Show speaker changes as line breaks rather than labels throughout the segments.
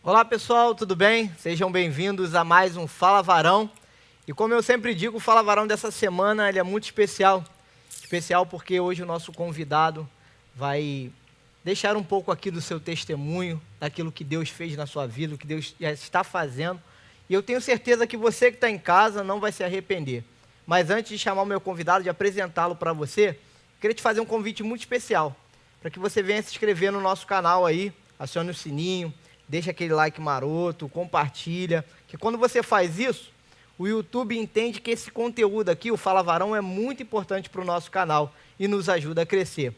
Olá pessoal, tudo bem? Sejam bem-vindos a mais um Fala Varão. E como eu sempre digo, o Fala Varão dessa semana ele é muito especial. Especial porque hoje o nosso convidado vai deixar um pouco aqui do seu testemunho, daquilo que Deus fez na sua vida, o que Deus já está fazendo. E eu tenho certeza que você que está em casa não vai se arrepender. Mas antes de chamar o meu convidado, de apresentá-lo para você, eu queria te fazer um convite muito especial, para que você venha se inscrever no nosso canal aí, acione o sininho, deixa aquele like maroto, compartilha, que quando você faz isso, o YouTube entende que esse conteúdo aqui, o Fala Varão, é muito importante para o nosso canal e nos ajuda a crescer.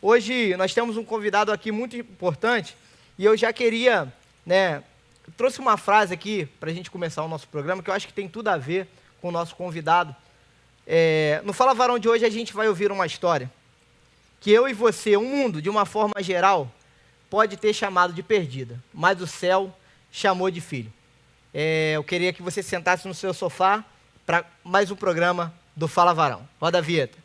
Hoje nós temos um convidado aqui muito importante e eu já queria, eu trouxe uma frase aqui para a gente começar o nosso programa, que eu acho que tem tudo a ver com o nosso convidado. No Fala Varão de hoje a gente vai ouvir uma história que eu e você, o mundo, de uma forma geral, pode ter chamado de perdida, mas o céu chamou de filho. Eu queria que você sentasse no seu sofá para mais um programa do Fala Varão. Roda a vinheta.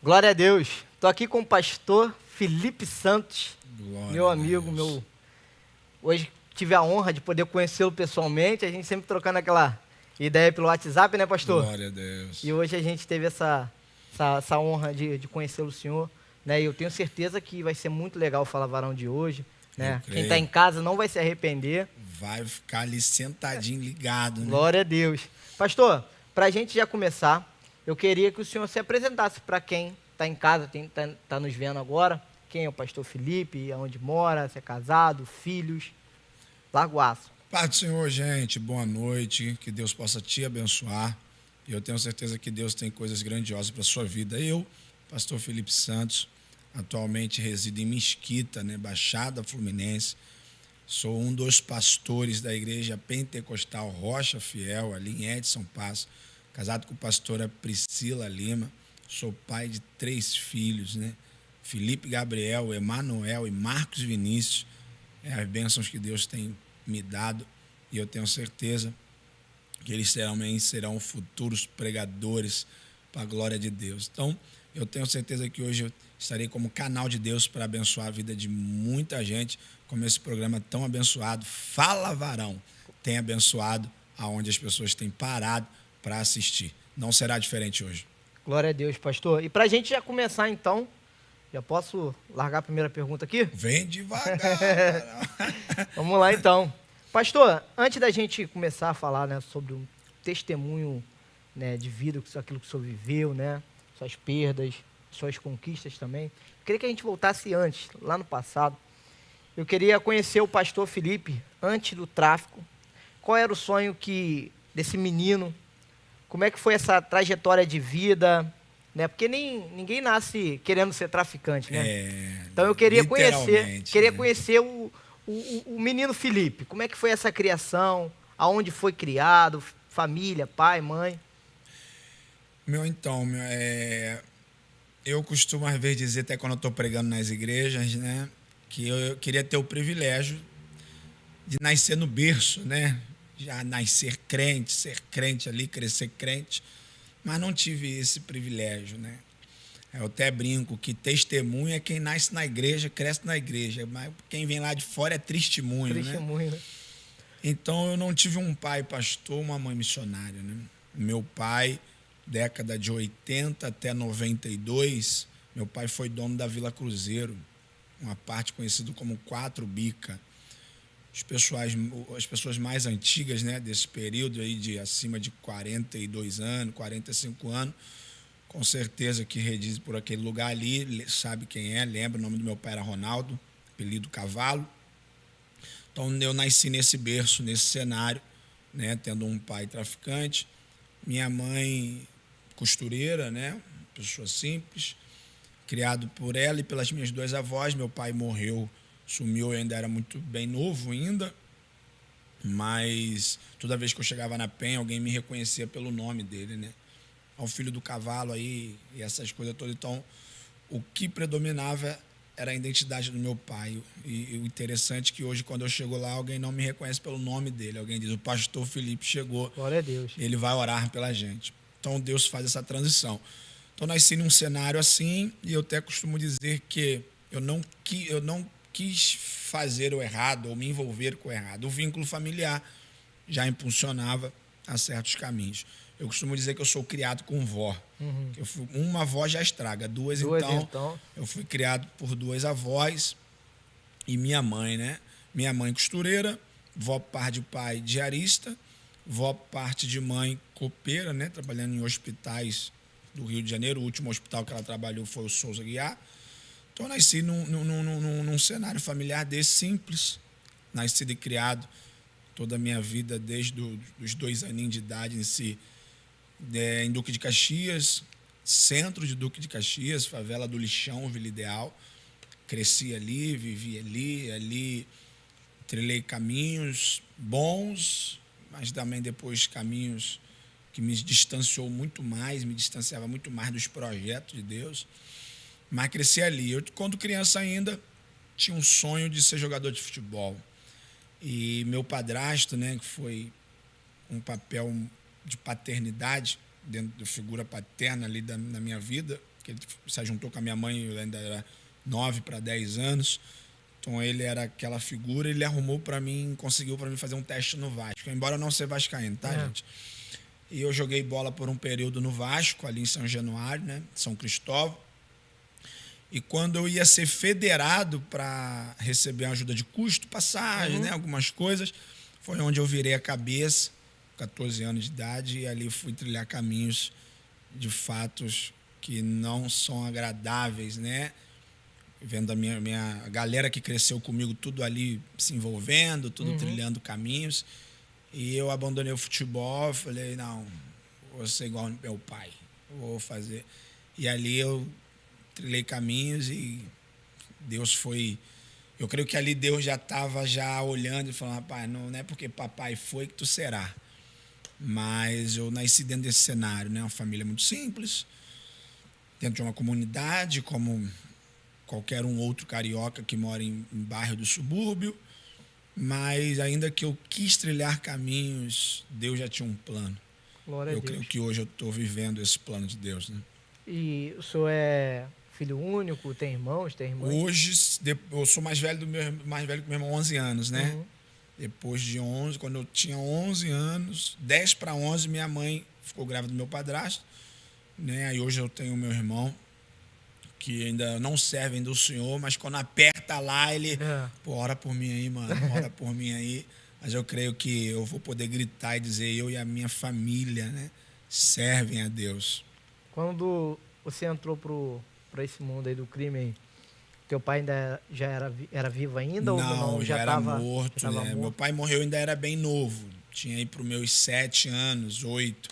Glória a Deus. Estou aqui com o pastor Felipe Santos, meu amigo, Hoje tive a honra de poder conhecê-lo pessoalmente, a gente sempre trocando aquela ideia pelo WhatsApp, né, pastor?
Glória a Deus.
E hoje a gente teve essa honra de conhecê-lo, senhor, né? E eu tenho certeza que vai ser muito legal o Fala Varão de hoje, né? Quem está em casa não vai se arrepender.
Vai ficar ali sentadinho, ligado, né?
Glória a Deus. Pastor, para a gente já começar, eu queria que o senhor se apresentasse para quem está em casa, está nos vendo agora. Quem é o pastor Felipe, aonde mora, se é casado, filhos. Larga o aço.
Pai do Senhor, gente, boa noite. Que Deus possa te abençoar. E eu tenho certeza que Deus tem coisas grandiosas para a sua vida. Eu, pastor Felipe Santos, atualmente resido em Mesquita, Baixada Fluminense. Sou um dos pastores da igreja pentecostal Rocha Fiel, ali em Edson Passo. Casado com a pastora Priscila Lima. Sou pai de 3 filhos, Felipe Gabriel, Emanuel e Marcos Vinícius. As bênçãos que Deus tem me dado, e eu tenho certeza que eles serão futuros pregadores para a glória de Deus. Então, eu tenho certeza que hoje eu estarei como canal de Deus para abençoar a vida de muita gente, como esse programa tão abençoado, Fala Varão, tem abençoado aonde as pessoas têm parado para assistir. Não será diferente hoje.
Glória a Deus, pastor. E para a gente já começar, então, já posso largar a primeira pergunta aqui?
Vem devagar.
Vamos lá, então. Pastor, antes da gente começar a falar sobre um testemunho de vida, aquilo que o senhor viveu, suas perdas, suas conquistas também, eu queria que a gente voltasse antes, lá no passado. Eu queria conhecer o pastor Felipe antes do tráfico. Qual era o sonho desse menino? Como é que foi essa trajetória de vida? Porque ninguém nasce querendo ser traficante, Então eu queria conhecer o menino Felipe. Como é que foi essa criação? Aonde foi criado? Família, pai, mãe?
Eu costumo às vezes dizer, até quando eu estou pregando nas igrejas, que eu queria ter o privilégio de nascer no berço, já nascer crente, ser crente ali, crescer crente. Mas não tive esse privilégio, Eu até brinco que testemunho é quem nasce na igreja, cresce na igreja, mas quem vem lá de fora é testemunho,
Testemunho,
Então, eu não tive um pai pastor, uma mãe missionária, Meu pai, década de 80 até 92, meu pai foi dono da Vila Cruzeiro, uma parte conhecida como 4 Bica. As pessoas mais antigas, desse período aí de acima de 42 anos, 45 anos, com certeza que redizem por aquele lugar ali, sabe quem é, lembra, o nome do meu pai era Ronaldo, apelido Cavalo. Então eu nasci nesse berço, nesse cenário, tendo um pai traficante, minha mãe costureira, pessoa simples, criado por ela e pelas minhas 2 avós. Meu pai morreu, sumiu, eu ainda era muito bem novo ainda, mas toda vez que eu chegava na Penha, alguém me reconhecia pelo nome dele, O filho do Cavalo aí, e essas coisas todas. Então, o que predominava era a identidade do meu pai. E o interessante é que hoje, quando eu chego lá, alguém não me reconhece pelo nome dele. Alguém diz, o pastor Felipe chegou,
Glória a Deus.
ele vai orar pela gente. Então, Deus faz essa transição. Então, nasci num cenário assim, e eu até costumo dizer que eu não quis fazer o errado ou me envolver com o errado. O vínculo familiar já impulsionava a certos caminhos. Eu costumo dizer que eu sou criado com vó. Uma avó já estraga, duas então. Eu fui criado por duas avós e minha mãe, né? Minha mãe costureira, vó parte de pai diarista, vó parte de mãe copeira, né? Trabalhando em hospitais do Rio de Janeiro. O último hospital que ela trabalhou foi o Souza Guiar. Então, eu nasci num cenário familiar desse simples. Nascido e criado toda a minha vida, desde os 2 aninhos de idade em si, em Duque de Caxias, centro de Duque de Caxias, favela do Lixão, Vila Ideal. Cresci ali, vivi ali trilhei caminhos bons, mas também depois caminhos que me distanciava muito mais dos projetos de Deus. Mas cresci ali. Eu, quando criança ainda, tinha um sonho de ser jogador de futebol. E meu padrasto, né, que foi um papel de paternidade, dentro da figura paterna ali na minha vida, que ele se juntou com a minha mãe, eu ainda era 9 para 10 anos. Então ele era aquela figura, ele arrumou para mim, conseguiu para mim fazer um teste no Vasco, embora eu não seja vascaíno, tá, gente? E eu joguei bola por um período no Vasco, ali em São Januário, né, São Cristóvão. E quando eu ia ser federado para receber uma ajuda de custo, passagem, né, algumas coisas, foi onde eu virei a cabeça, 14 anos de idade, e ali fui trilhar caminhos de fatos que não são agradáveis, né? Vendo a minha galera que cresceu comigo, tudo ali se envolvendo, tudo trilhando caminhos. E eu abandonei o futebol, falei, não, vou ser igual ao meu pai, vou fazer. E ali eu trilhei caminhos e Deus foi... Eu creio que ali Deus já estava olhando e falando, rapaz, não é porque papai foi que tu será. Mas eu nasci dentro desse cenário, né? Uma família muito simples, dentro de uma comunidade, como qualquer um outro carioca que mora em bairro do subúrbio. Mas ainda que eu quis trilhar caminhos, Deus já tinha um plano.
Glória a Deus.
Creio que hoje eu estou vivendo esse plano de Deus, né?
E o senhor é filho único, tem irmãos, tem irmãs?
Hoje, eu sou mais velho que meu irmão, 11 anos, né? Depois de 11, quando eu tinha 11 anos, 10 para 11, minha mãe ficou grávida do meu padrasto, né? Aí hoje eu tenho o meu irmão, que ainda não serve ainda o Senhor, mas quando aperta lá, ele... Pô, ora por mim aí, mano, ora por mim aí. Mas eu creio que eu vou poder gritar e dizer, eu e a minha família, né, servem a Deus.
Quando você entrou para esse mundo aí do crime aí, teu pai ainda já era vivo ainda?
Não,
ou não?
já era
tava,
morto,
já tava
né?
morto.
Meu pai morreu, ainda era bem novo. Tinha aí para os meus 7 anos, 8.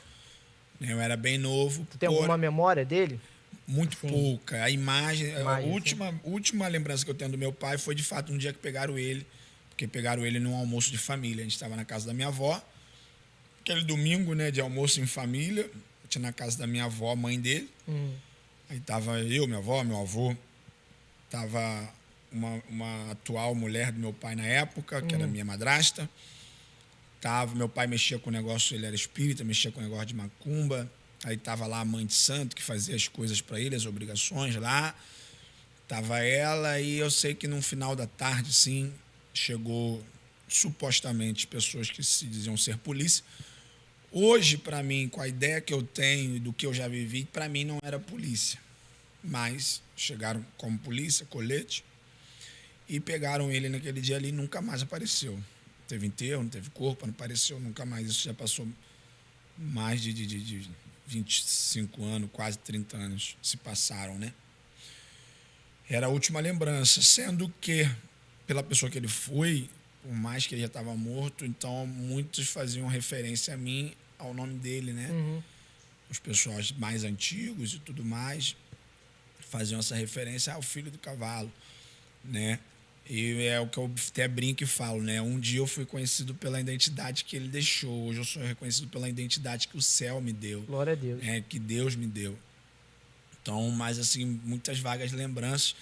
Eu era bem novo.
Tu tem alguma memória dele?
Muito
assim,
pouca. A
assim.
última lembrança que eu tenho do meu pai foi, de fato, um dia que pegaram ele. Porque pegaram ele num almoço de família. A gente estava na casa da minha avó. Aquele domingo, né, de almoço em família. Eu tinha na casa da minha avó, mãe dele. Aí tava eu, minha avó, meu avô. Tava uma atual mulher do meu pai na época, que era minha madrasta. Meu pai mexia com o negócio, ele era espírita, mexia com o negócio de macumba. Aí tava lá a mãe de santo, que fazia as coisas para ele, as obrigações lá. Tava ela, e eu sei que no final da tarde, assim, chegou supostamente pessoas que se diziam ser polícia. Hoje, para mim, com a ideia que eu tenho e do que eu já vivi, para mim não era polícia. Mas chegaram como polícia, colete, e pegaram ele naquele dia ali e nunca mais apareceu. Teve enterro, não teve corpo, não apareceu nunca mais. Isso já passou mais de 25 anos, quase 30 anos se passaram, né? Era a última lembrança, sendo que, pela pessoa que ele foi, por mais que ele já estava morto, então muitos faziam referência a mim, ao nome dele, né? Os pessoas mais antigos e tudo mais faziam essa referência ao filho do cavalo, né? E é o que eu até brinco e falo, né? Um dia eu fui conhecido pela identidade que ele deixou, hoje eu sou reconhecido pela identidade que o céu me deu.
Glória a Deus.
Que Deus me deu. Então, mas assim, muitas vagas lembranças.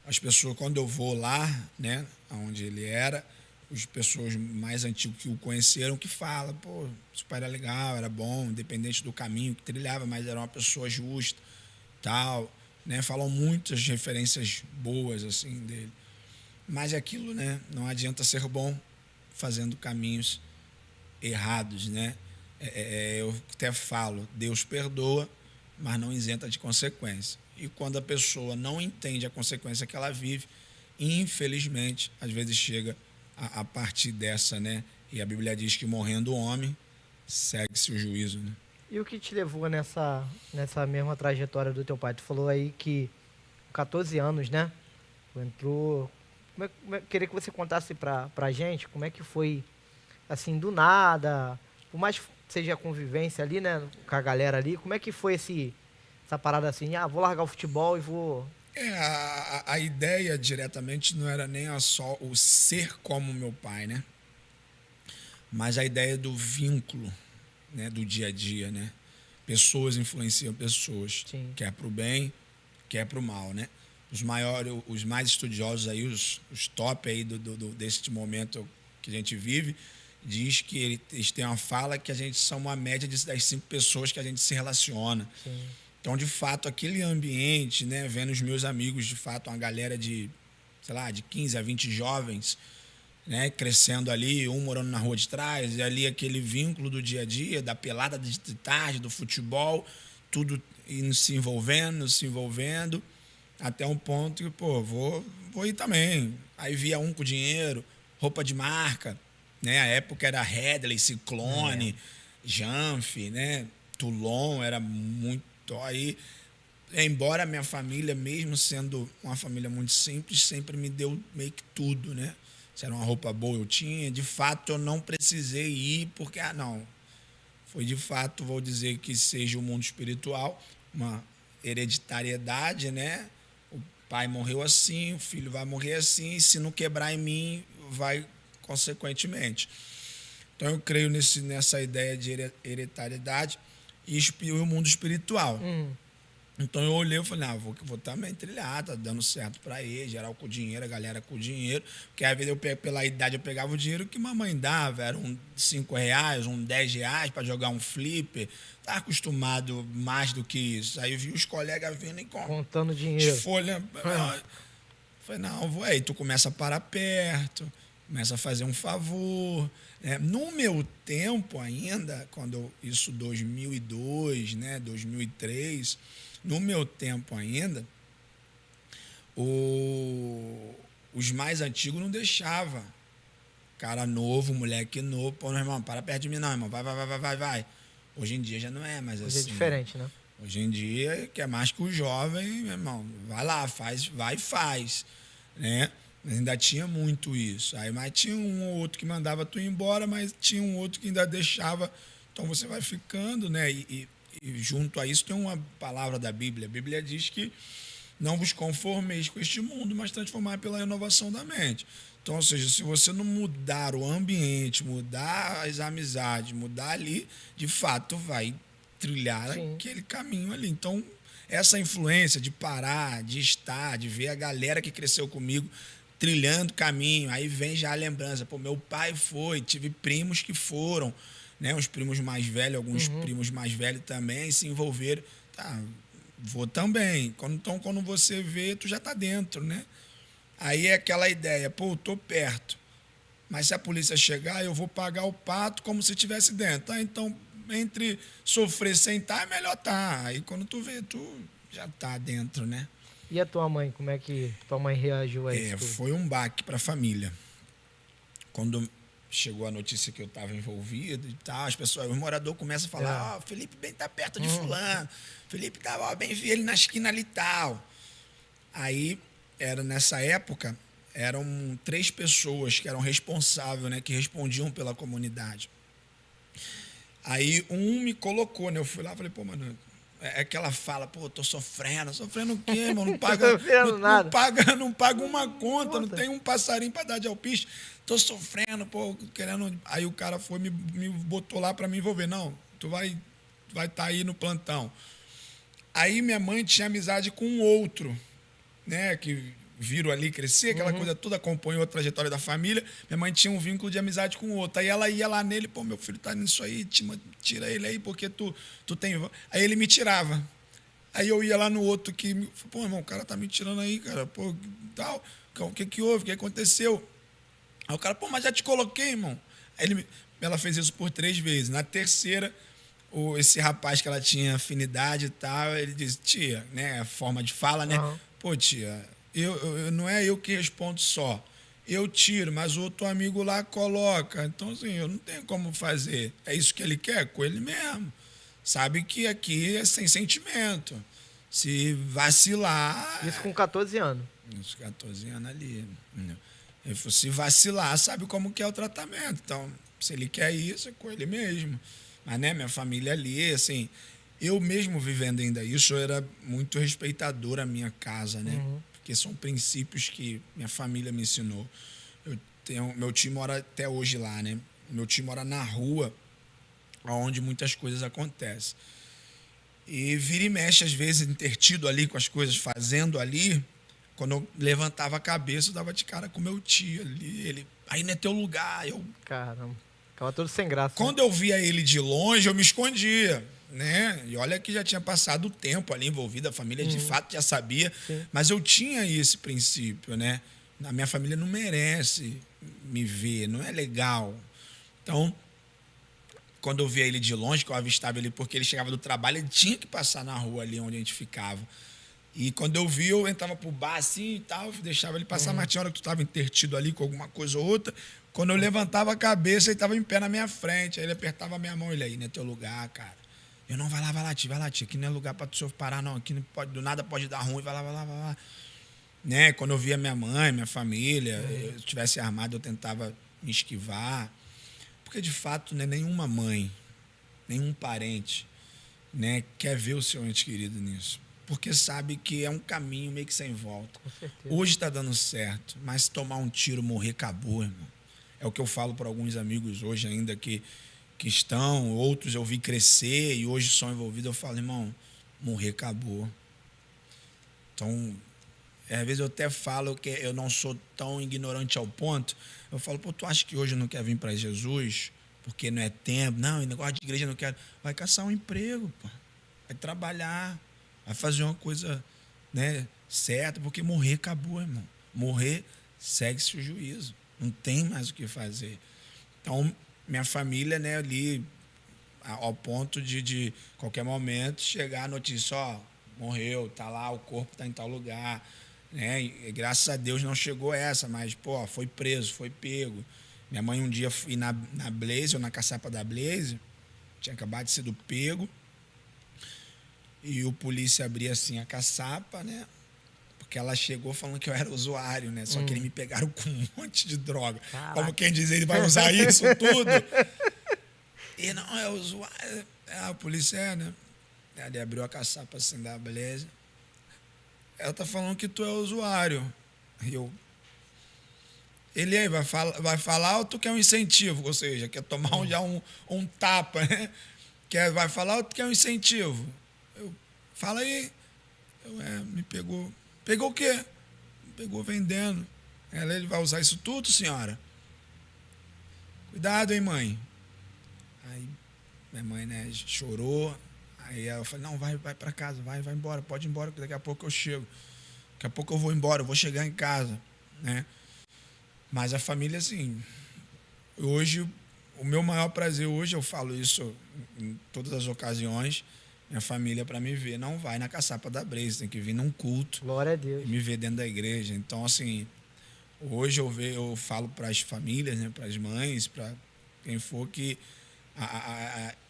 as pessoas, quando eu vou lá, né, onde ele era, as pessoas mais antigas que o conheceram que falam, pô, seu pai era legal, era bom, independente do caminho que trilhava, mas era uma pessoa justa, tal, né? Falam muitas referências boas assim dele. Mas é aquilo, né? Não adianta ser bom fazendo caminhos errados, né? Eu até falo, Deus perdoa, mas não isenta de consequência. E quando a pessoa não entende a consequência que ela vive, infelizmente, às vezes chega a partir dessa, né? E a Bíblia diz que morrendo o homem, segue-se o juízo, né?
E o que te levou nessa mesma trajetória do teu pai? Tu falou aí que com 14 anos, né? Tu entrou. Queria que você contasse pra gente como é que foi, assim, do nada, por mais que seja a convivência ali, né, com a galera ali, como é que foi essa parada assim, vou largar o futebol e vou...
A ideia diretamente não era nem só o ser como meu pai, né? Mas a ideia do vínculo, né, do dia a dia, né? Pessoas influenciam pessoas,
Sim.
quer para o bem, quer para o mal, né? Os mais estudiosos aí, os top aí desse momento que a gente vive, diz que eles têm uma fala que a gente são uma média das 5 pessoas que a gente se relaciona.
Sim.
Então, de fato, aquele ambiente, né, vendo os meus amigos, de fato, uma galera de, sei lá, de 15 a 20 jovens, né, crescendo ali, um morando na rua de trás, e ali aquele vínculo do dia a dia, da pelada de tarde, do futebol, tudo indo se envolvendo, até um ponto que, pô, vou ir também. Aí via um com dinheiro, roupa de marca, né, a época era Headley, Ciclone, Janf, né, Toulon, era muito... Aí, embora a minha família, mesmo sendo uma família muito simples, sempre me deu meio que tudo, né? Se era uma roupa boa, eu tinha. De fato, eu não precisei ir, porque, não. Foi de fato, vou dizer que seja o mundo espiritual, uma hereditariedade, né? O pai morreu assim, o filho vai morrer assim, e se não quebrar em mim, vai consequentemente. Então, eu creio nessa ideia de hereditariedade e o mundo espiritual. Então eu olhei e falei, vou também trilhar, tá dando certo para ele, geral com dinheiro, a galera com dinheiro. Porque às vezes pela idade eu pegava o dinheiro que mamãe dava, era uns R$5, uns R$10 para jogar um flipper. Estava acostumado mais do que isso. Aí eu vi os colegas vindo e
contando dinheiro.
Folha. Falei, não, vou aí. Tu começa a parar perto, começa a fazer um favor. No meu tempo ainda, quando isso 2002, né, 2003, no meu tempo ainda, os mais antigos não deixavam. Cara novo, moleque novo, pô, meu irmão, para perto de mim não, irmão, vai. Hoje em dia já não é mais assim.
Hoje é diferente, né?
Hoje em dia, que é mais que o jovem, meu irmão, vai lá, faz, né? Mas ainda tinha muito isso. Aí, mas tinha um ou outro que mandava tu ir embora, mas tinha um outro que ainda deixava. Então você vai ficando, né? E junto a isso tem uma palavra da Bíblia. A Bíblia diz que não vos conformeis com este mundo, mas transformar pela renovação da mente. Então, ou seja, se você não mudar o ambiente, mudar as amizades, mudar ali, de fato vai trilhar aquele caminho ali. Então, essa influência de parar, de estar, de ver a galera que cresceu comigo trilhando caminho, aí vem já a lembrança. Pô, meu pai foi, tive primos que foram, né? Os primos mais velhos, alguns primos mais velhos também se envolveram. Tá, vou também. Então, quando você vê, tu já tá dentro, né? Aí é aquela ideia, pô, eu tô perto. Mas se a polícia chegar, eu vou pagar o pato como se estivesse dentro. Tá? Então, entre sofrer sem estar, é melhor estar. Aí quando tu vê, tu já tá dentro, né?
E a tua mãe, como é que tua mãe reagiu a isso?
Foi um baque para a família. Quando chegou a notícia que eu estava envolvido e tal, os moradores começam a falar, Felipe bem tá perto de fulano, Felipe tava bem, vi ele na esquina ali e tal. Aí, nessa época, eram 3 pessoas que eram responsáveis, né, que respondiam pela comunidade. Aí um me colocou, né? Eu fui lá e falei, pô, mano, é aquela fala, pô, tô sofrendo o quê, mano? Não paga, não paga uma conta, não tem um passarinho para dar de alpiste. Tô sofrendo, pô, querendo. Aí o cara foi, me botou lá para me envolver. Não, tu vai estar aí no plantão. Aí minha mãe tinha amizade com um outro, né? Que viram ali crescer, aquela coisa toda, acompanhou a trajetória da família. Minha mãe tinha um vínculo de amizade com o outro. Aí ela ia lá nele, pô, meu filho tá nisso aí, tira ele aí, porque tu tem... Aí ele me tirava. Aí eu ia lá no outro que... Pô, irmão, o cara tá me tirando aí, cara, pô, tal. O que houve? O que aconteceu? Aí o cara, pô, mas já te coloquei, irmão. Aí ela fez isso por 3 vezes. Na terceira, esse rapaz que ela tinha afinidade e tal, ele disse, tia, né, a forma de fala, né? Pô, tia... não é eu que respondo só. Eu tiro, mas o outro amigo lá coloca. Então, assim, eu não tenho como fazer. É isso que ele quer? Com ele mesmo. Sabe que aqui é sem sentimento. Se vacilar...
Isso com 14 anos.
Uns 14 anos ali. Ele falou, se vacilar, sabe como que é o tratamento. Então, se ele quer isso, é com ele mesmo. Mas, né, minha família ali, assim... Eu mesmo vivendo ainda isso, eu era muito respeitador à minha casa, né? Porque são princípios que minha família me ensinou. Meu tio mora até hoje lá, né? Meu tio mora na rua, onde muitas coisas acontecem. E vira e mexe, às vezes, intertido ali com as coisas, fazendo ali, quando eu levantava a cabeça, eu dava de cara com meu tio ali. Ele, aí não é teu lugar.
Caramba, ficava todo sem graça.
Quando eu via ele de longe, eu me escondia. Né? E olha que já tinha passado o tempo ali envolvido, a família de fato já sabia, mas eu tinha esse princípio, né? A minha família não merece me ver, não é legal. Então, quando eu via ele de longe, que eu avistava ele porque ele chegava do trabalho, ele tinha que passar na rua ali onde a gente ficava. E quando eu via, eu entrava pro bar assim e tal, deixava ele passar, mas tinha hora que tu estava intertido ali com alguma coisa ou outra. Quando eu levantava a cabeça, ele estava em pé na minha frente, aí ele apertava a minha mão, ele aí, não é teu lugar, cara. Eu não, vai lá, tia, aqui não é lugar para tu parar, não, aqui não pode, do nada pode dar ruim, vai lá. Né? Quando eu via minha mãe, minha família, eu estivesse armado, eu tentava me esquivar, porque de fato, né, nenhuma mãe, nenhum parente, né, quer ver o seu ente querido nisso, porque sabe que é um caminho meio que sem volta. Hoje está dando certo, mas tomar um tiro, morrer, acabou, irmão. É o que eu falo para alguns amigos hoje ainda que estão, outros eu vi crescer e hoje são envolvidos, eu falo, irmão, morrer acabou. Então, às vezes eu até falo que eu não sou tão ignorante ao ponto, eu falo, pô, tu acha que hoje não quer vir para Jesus porque não é tempo? Não, e negócio de igreja não quero. Vai caçar um emprego, pô. Vai trabalhar, vai fazer uma coisa, né, certa, porque morrer acabou, irmão. Morrer, segue-se o juízo. Não tem mais o que fazer. Então, minha família, né, ali, ao ponto de qualquer momento chegar a notícia, ó, morreu, tá lá, o corpo tá em tal lugar, né? E graças a Deus não chegou essa, mas, pô, foi preso, foi pego. Minha mãe um dia foi na Blaze, ou na caçapa da Blaze, tinha acabado de ser pego, e o polícia abria assim a caçapa, né? Porque ela chegou falando que eu era usuário, né? Só que eles me pegaram com um monte de droga. Caraca. Como quem diz, ele vai usar isso tudo. E não, é usuário. A polícia é, né? Ele abriu a caçapa assim da Blaze. Ela tá falando que tu é usuário. E eu... Ele aí, vai falar ou tu quer um incentivo? Ou seja, quer tomar já um tapa, né? Vai falar ou tu quer um incentivo? Eu, fala aí. Me pegou... Pegou o quê? Pegou vendendo. Ele vai usar isso tudo, senhora? Cuidado, hein, mãe? Aí minha mãe, né, chorou. Aí eu falei, não, vai para casa, vai embora, pode ir embora, que daqui a pouco eu chego. Daqui a pouco eu vou embora, eu vou chegar em casa, né? Mas a família, assim, hoje, o meu maior prazer hoje, eu falo isso em todas as ocasiões, minha família, para me ver, não vai na caçapa da Blaze, tem que vir num culto.
Glória a Deus.
E me ver dentro da igreja. Então, assim, hoje eu falo para as famílias, né, para as mães, para quem for, que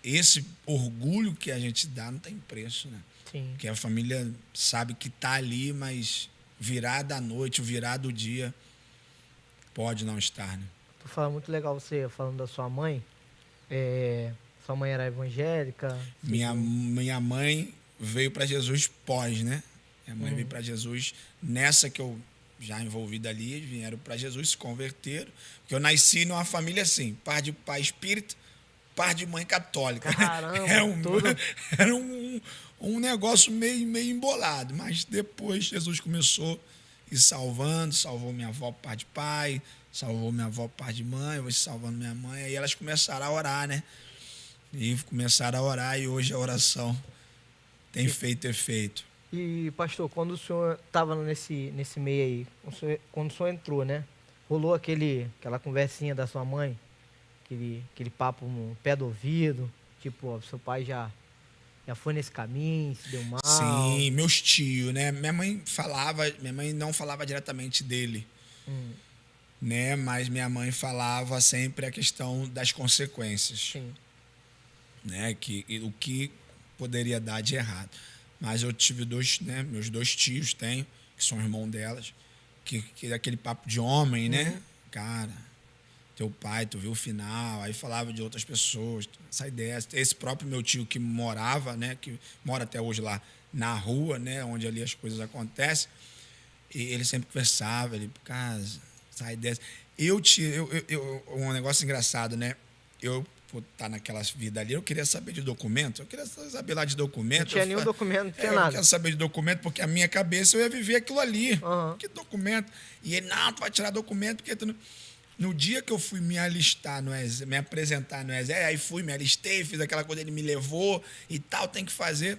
esse orgulho que a gente dá não tem preço, né?
Sim.
Que a família sabe que está ali, mas virar da noite, virar do dia, pode não estar, né?
Tu fala muito legal você falando da sua mãe. Sua mãe era evangélica?
Minha mãe veio para Jesus pós, né? Minha mãe veio para Jesus nessa que eu já envolvido ali, vieram para Jesus, se converteram. Porque eu nasci numa família assim, par de pai espírita, par de mãe católica.
Caramba,
era um negócio meio embolado. Mas depois Jesus começou e salvando, salvou minha avó por parte de pai, salvou minha avó por parte de mãe, hoje salvando minha mãe. Aí elas começaram a orar, né? E começaram a orar e hoje a oração tem feito efeito.
E, pastor, quando o senhor estava nesse meio aí, quando o senhor entrou, né? Rolou aquela conversinha da sua mãe, aquele papo no pé do ouvido, tipo, ó, seu pai já foi nesse caminho, se deu mal.
Sim, meus tios, né? Minha mãe não falava diretamente dele, né? Mas minha mãe falava sempre a questão das consequências,
Sim.
né? O que poderia dar de errado. Mas eu tive meus dois tios tenho, que são irmão delas, que é aquele papo de homem, né? Cara, teu pai, tu viu o final, aí falava de outras pessoas, sai dessa. Esse próprio meu tio que morava, né? Que mora até hoje lá na rua, né? Onde ali as coisas acontecem, e ele sempre conversava, ele, cara, sai dessa. Um negócio engraçado, né? Por estar naquela vida ali, eu queria saber de documento, eu queria saber lá de documento.
Não tinha nenhum documento, não tinha
eu
nada.
Eu quero saber de documento, porque a minha cabeça eu ia viver aquilo ali. Que documento? E ele, não, tu vai tirar documento, porque tu não... No dia que eu fui me alistar no exército, me apresentar no exército, aí fui, me alistei, fiz aquela coisa, ele me levou e tal, tem que fazer.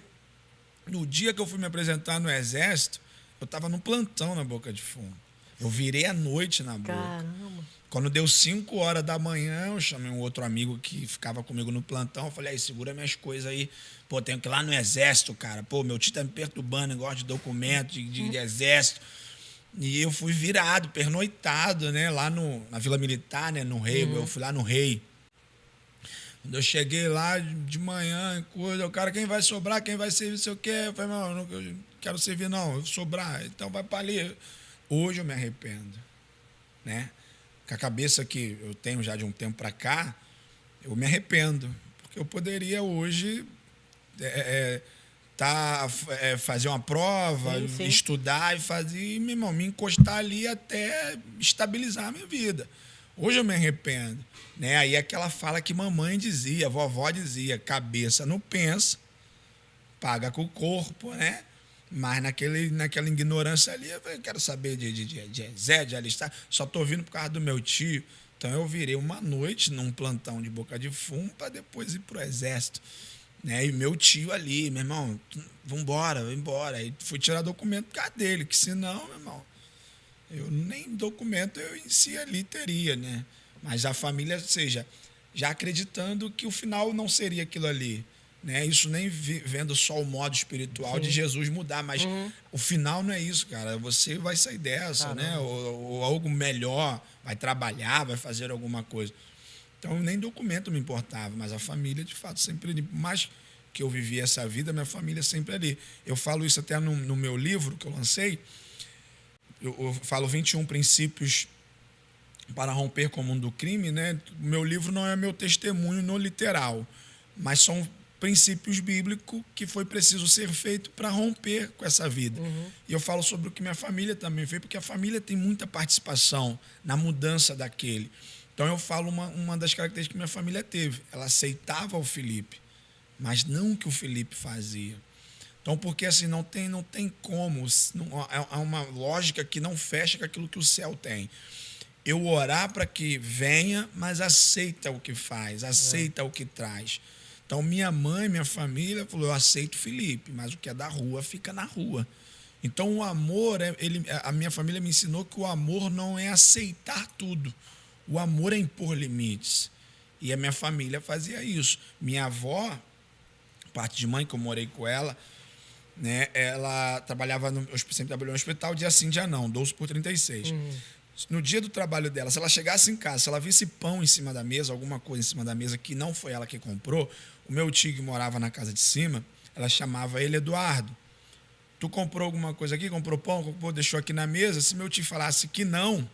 No dia que eu fui me apresentar no exército, eu estava no plantão na Boca de Fumo. Eu virei à noite na boca.
Caramba.
Quando deu 5 horas da manhã, eu chamei um outro amigo que ficava comigo no plantão. Eu falei, aí, segura minhas coisas aí. Pô, tenho que ir lá no exército, cara. Pô, meu tio tá me perturbando, negócio de documento, de exército. E eu fui virado, pernoitado, né? Lá na Vila Militar, né? No Rei. Eu fui lá no Rei. Quando eu cheguei lá de manhã, o cara, quem vai sobrar, quem vai servir, sei o quê. Eu falei, não, eu não quero servir, não. Eu vou sobrar. Então vai para ali. Hoje eu me arrependo, né? Com a cabeça que eu tenho já de um tempo para cá, eu me arrependo. Porque eu poderia hoje fazer uma prova,
sim.
estudar e fazer, meu irmão, me encostar ali até estabilizar a minha vida. Hoje eu me arrependo, né? Aí aquela fala que mamãe dizia, vovó dizia, cabeça não pensa, paga com o corpo, né? Mas naquela ignorância ali, eu quero saber de exército, de alistar, só estou vindo por causa do meu tio. Então eu virei uma noite num plantão de Boca de Fumo para depois ir pro exército. Né? E meu tio ali, meu irmão, vambora. Aí fui tirar documento por causa dele, que senão, meu irmão, eu nem documento eu em si ali teria, né? Mas a família, seja, já acreditando que o final não seria aquilo ali. Né? Isso nem vendo só o modo espiritual de Jesus mudar, mas o final não é isso, cara. Você vai sair dessa, né? Ou algo melhor, vai trabalhar, vai fazer alguma coisa. Então, nem documento me importava, mas a família, de fato, sempre ali. Por mais que eu vivi essa vida, minha família sempre ali. Eu falo isso até no meu livro que eu lancei. Eu falo 21 princípios para romper com o mundo do crime, né? O meu livro não é meu testemunho no literal, mas são princípios bíblicos que foi preciso ser feito para romper com essa vida. E eu falo sobre o que minha família também fez, porque a família tem muita participação na mudança daquele. Então eu falo uma das características que minha família teve. Ela aceitava o Felipe, mas não o que o Felipe fazia. Então, porque assim, não tem como, é uma lógica que não fecha com aquilo que o céu tem. Eu orar para que venha, mas aceita o que faz, aceita o que traz. Então, minha mãe, minha família falou, eu aceito o Felipe, mas o que é da rua fica na rua. Então, o amor, a minha família me ensinou que o amor não é aceitar tudo. O amor é impor limites. E a minha família fazia isso. Minha avó, parte de mãe, que eu morei com ela, né, ela sempre trabalhou no hospital, dia sim, dia não, 12/36. No dia do trabalho dela, se ela chegasse em casa, se ela visse pão em cima da mesa, alguma coisa em cima da mesa que não foi ela que comprou, o meu tio que morava na casa de cima, ela chamava ele Eduardo. Tu comprou alguma coisa aqui? Comprou pão? Deixou aqui na mesa? Se meu tio falasse que não,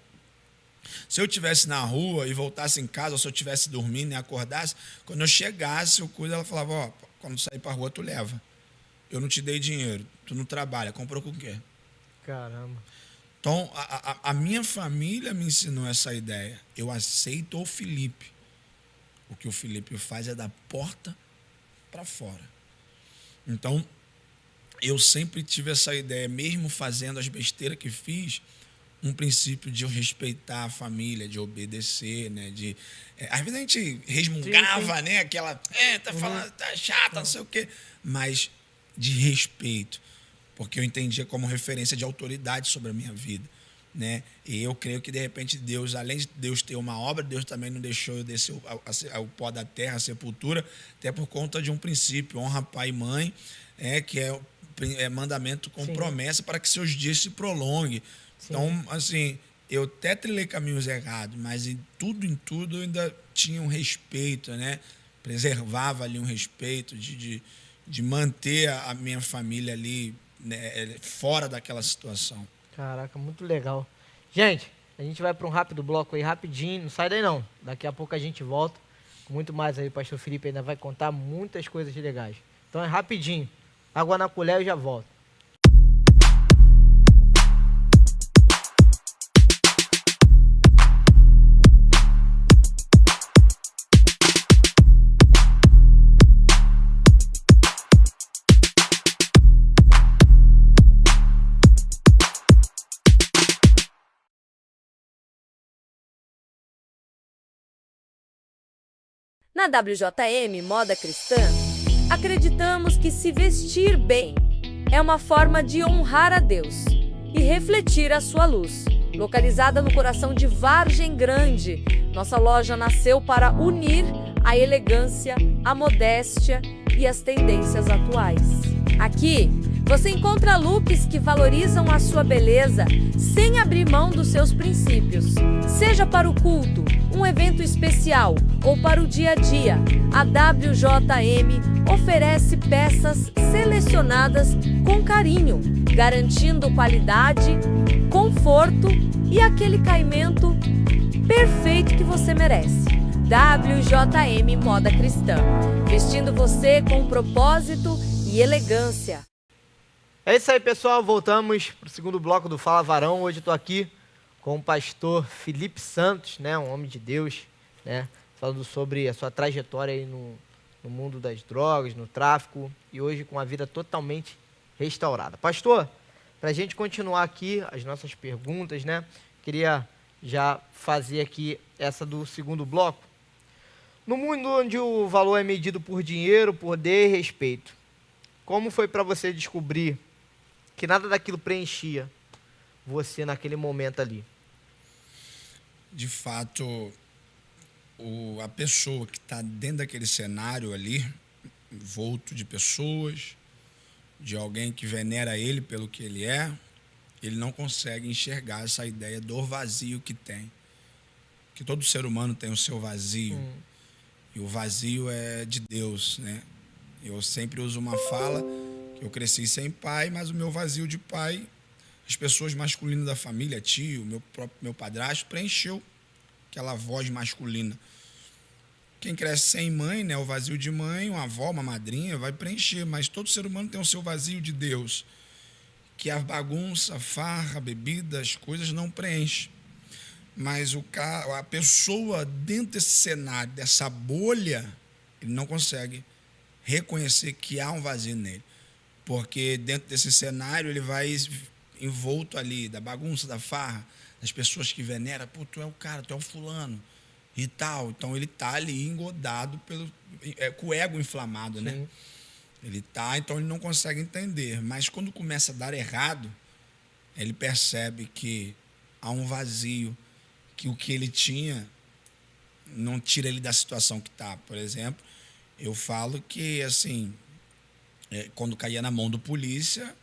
se eu estivesse na rua e voltasse em casa, ou se eu estivesse dormindo e acordasse, quando eu chegasse, ela falava, ó, quando sair pra rua, tu leva. Eu não te dei dinheiro, tu não trabalha, comprou com o quê?
Caramba.
Então, a minha família me ensinou essa ideia. Eu aceito o Felipe. O que o Felipe faz é da porta para fora. Então, eu sempre tive essa ideia, mesmo fazendo as besteiras que fiz, um princípio de eu respeitar a família, de obedecer, né? Às vezes a gente resmungava, né? Aquela, tá falando, tá chata, não sei o quê. Mas de respeito, porque eu entendia como referência de autoridade sobre a minha vida, né? E eu creio que, de repente, Deus, além de Deus ter uma obra, Deus também não deixou eu descer ao pó da terra, a sepultura, até por conta de um princípio, honra pai e mãe, que é mandamento com promessa para que seus dias se prolonguem. Então, assim, eu até trilhei caminhos errados, mas em tudo eu ainda tinha um respeito, né? Preservava ali um respeito de manter a minha família ali, né, fora daquela situação.
Caraca, muito legal. Gente, a gente vai para um rápido bloco aí, rapidinho, não sai daí não. Daqui a pouco a gente volta com muito mais aí. O pastor Felipe ainda vai contar muitas coisas legais. Então é rapidinho. Água na colher e já volto.
Na WJM Moda Cristã, acreditamos que se vestir bem é uma forma de honrar a Deus e refletir a sua luz. Localizada no coração de Vargem Grande, nossa loja nasceu para unir a elegância, a modéstia e as tendências atuais. Aqui, você encontra looks que valorizam a sua beleza sem abrir mão dos seus princípios. Seja para o culto, um evento especial ou para o dia a dia, a WJM oferece peças selecionadas com carinho, garantindo qualidade, conforto e aquele caimento perfeito que você merece. WJM Moda Cristã, vestindo você com propósito e elegância.
É isso aí, pessoal. Voltamos para o segundo bloco do Fala Varão. Hoje estou aqui com o pastor Felipe Santos, né, um homem de Deus, né, falando sobre a sua trajetória aí no mundo das drogas, no tráfico, e hoje com a vida totalmente restaurada. Pastor, para a gente continuar aqui as nossas perguntas, né, queria já fazer aqui essa do segundo bloco. No mundo onde o valor é medido por dinheiro, poder e respeito, como foi para você descobrir que nada daquilo preenchia você naquele momento ali?
De fato, a pessoa que está dentro daquele cenário ali, envolto de pessoas, de alguém que venera ele pelo que ele é, ele não consegue enxergar essa ideia do vazio que tem. Que todo ser humano tem o seu vazio. E o vazio é de Deus, né? Eu sempre uso uma fala que eu cresci sem pai, mas o meu vazio de pai, as pessoas masculinas da família, tio, meu padrasto, preencheu aquela voz masculina. Quem cresce sem mãe, né, o vazio de mãe, uma avó, uma madrinha, vai preencher, mas todo ser humano tem o seu vazio de Deus, que a bagunça, a farra, a bebida, as coisas não preenchem. Mas a pessoa dentro desse cenário, dessa bolha, ele não consegue reconhecer que há um vazio nele. Porque dentro desse cenário ele vai envolto ali da bagunça, da farra, das pessoas que veneram, pô, tu é o cara, tu é o fulano e tal. Então ele tá ali engodado com o ego inflamado, né?
Sim.
Ele tá, então ele não consegue entender. Mas quando começa a dar errado, ele percebe que há um vazio, que o que ele tinha não tira ele da situação que tá. Por exemplo, eu falo que, assim, quando caía na mão do polícia,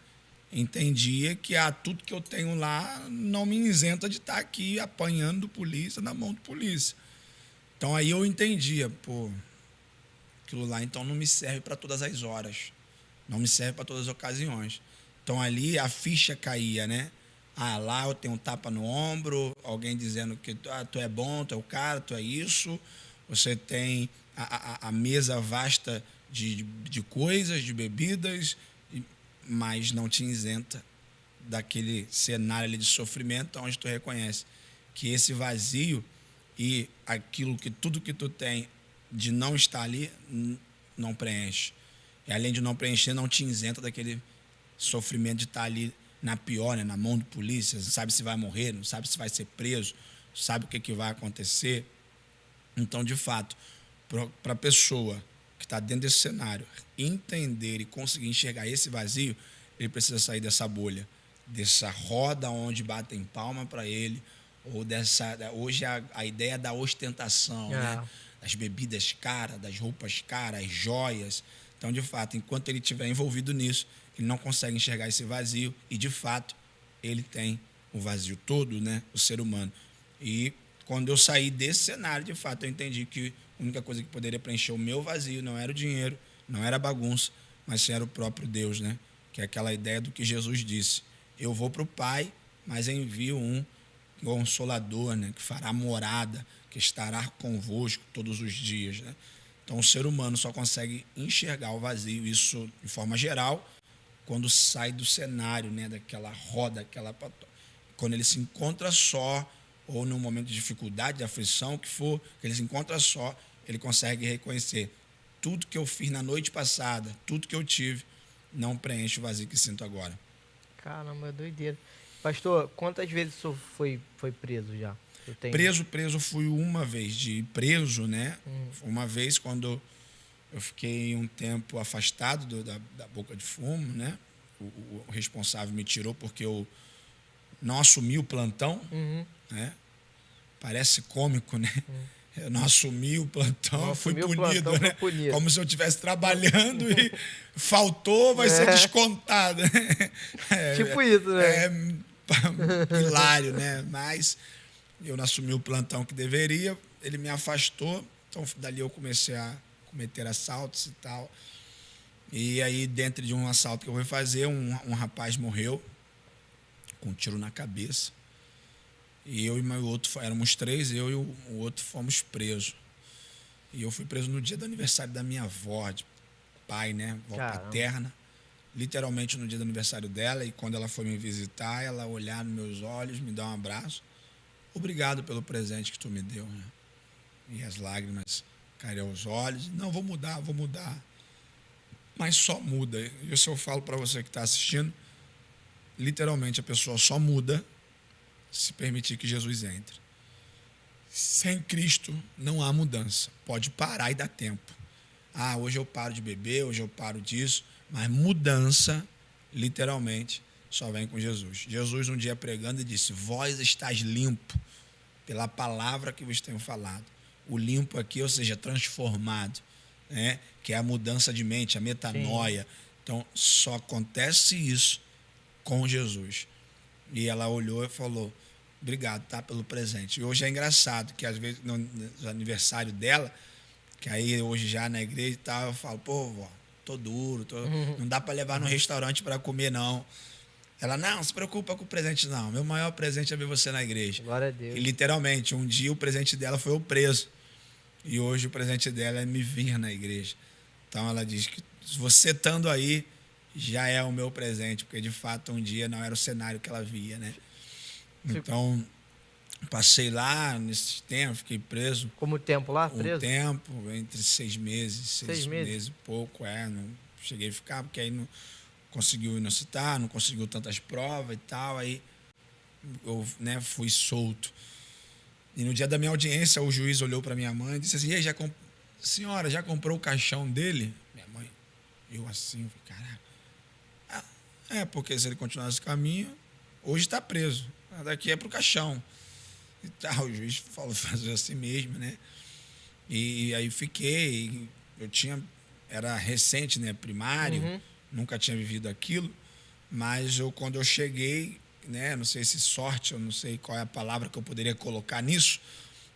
entendia que tudo que eu tenho lá não me isenta de estar aqui apanhando do polícia, na mão do polícia. Então aí eu entendia, pô, aquilo lá então não me serve para todas as horas, não me serve para todas as ocasiões. Então ali a ficha caía, né? Lá eu tenho um tapa no ombro, alguém dizendo que tu é bom, tu é o cara, tu é isso. Você tem a mesa vasta de coisas, de bebidas, mas não te isenta daquele cenário ali de sofrimento onde tu reconhece que esse vazio e aquilo que tudo que tu tem de não estar ali não preenche. E além de não preencher, não te isenta daquele sofrimento de estar ali na pior, né, na mão de polícia, não sabe se vai morrer, não sabe se vai ser preso, não sabe o que vai acontecer. Então, de fato, para a pessoa que está dentro desse cenário entender e conseguir enxergar esse vazio, ele precisa sair dessa bolha, dessa roda onde batem palma para ele, ou hoje a ideia da ostentação, né? Das bebidas caras, das roupas caras, as joias. Então, de fato, enquanto ele estiver envolvido nisso, ele não consegue enxergar esse vazio e, de fato, ele tem o vazio todo, né? O ser humano. E quando eu saí desse cenário, de fato, eu entendi que a única coisa que poderia preencher o meu vazio não era o dinheiro, não era a bagunça, mas sim era o próprio Deus, né? Que é aquela ideia do que Jesus disse. Eu vou para o Pai, mas envio um Consolador, né? Que fará morada, que estará convosco todos os dias, né? Então, o ser humano só consegue enxergar o vazio, isso de forma geral, quando sai do cenário, né? Daquela roda, quando ele se encontra só, ou num momento de dificuldade, de aflição, o que for, que ele se encontra só, ele consegue reconhecer tudo que eu fiz na noite passada, tudo que eu tive, não preenche o vazio que sinto agora.
Caramba, é doideira. Pastor, quantas vezes o senhor foi preso já?
Preso fui uma vez. De preso, né? Uma vez quando eu fiquei um tempo afastado da boca de fumo, né? O responsável me tirou porque eu não assumi o plantão, né? Parece cômico, né? Eu não assumi o plantão, fui punido, né? Como se eu estivesse trabalhando e faltou, vai ser descontado.
Tipo isso, né?
Hilário, né? Mas eu não assumi o plantão que deveria, ele me afastou, então dali eu comecei a cometer assaltos e tal. E aí, dentro de um assalto que eu fui fazer, um rapaz morreu com um tiro na cabeça. E eu e o outro, éramos 3, eu e o outro fomos presos. E eu fui preso no dia do aniversário da minha avó, de pai, né? Avó paterna. Literalmente no dia do aniversário dela. E quando ela foi me visitar, ela olhar nos meus olhos, me dar um abraço. Obrigado pelo presente que tu me deu, né? E as lágrimas caíram aos olhos. Não, vou mudar. Mas só muda. E isso eu falo para você que está assistindo. Literalmente a pessoa só muda se permitir que Jesus entre. Sem Cristo não há mudança. Pode parar e dar tempo. Hoje eu paro de beber, hoje eu paro disso. Mas mudança, literalmente, só vem com Jesus. Jesus um dia pregando e disse: vós estáis limpo pela palavra que vos tenho falado. O limpo aqui, ou seja, transformado, né? Que é a mudança de mente, a metanoia. Sim. Então, só acontece isso com Jesus. E ela olhou e falou: obrigado, tá, pelo presente. E hoje é engraçado que, às vezes, no aniversário dela, que aí hoje já na igreja e tal, eu falo: pô, vó, tô duro, não dá para levar no restaurante para comer, não. Ela: não se preocupa com o presente, não. Meu maior presente é ver você na igreja.
Glória a Deus.
E, literalmente, um dia o presente dela foi o preso. E hoje o presente dela é me vir na igreja. Então, ela diz que você estando aí já é o meu presente, porque, de fato, um dia não era o cenário que ela via, né? Então, passei lá nesse tempo, fiquei preso.
Como tempo lá, preso?
Um tempo, entre 6 meses, 6 meses e pouco, não cheguei a ficar, porque aí não conseguiu inocitar, não conseguiu tantas provas e tal, aí eu, né, fui solto. E no dia da minha audiência, o juiz olhou para minha mãe e disse assim: e aí, senhora, já comprou o caixão dele? Minha mãe, eu assim, caraca. Porque se ele continuar esse caminho, hoje está preso. Daqui é para o caixão. E tal, o juiz falou fazer assim mesmo, né? E aí fiquei, era recente, né? Primário, nunca tinha vivido aquilo, mas quando eu cheguei, né? Não sei se sorte, eu não sei qual é a palavra que eu poderia colocar nisso,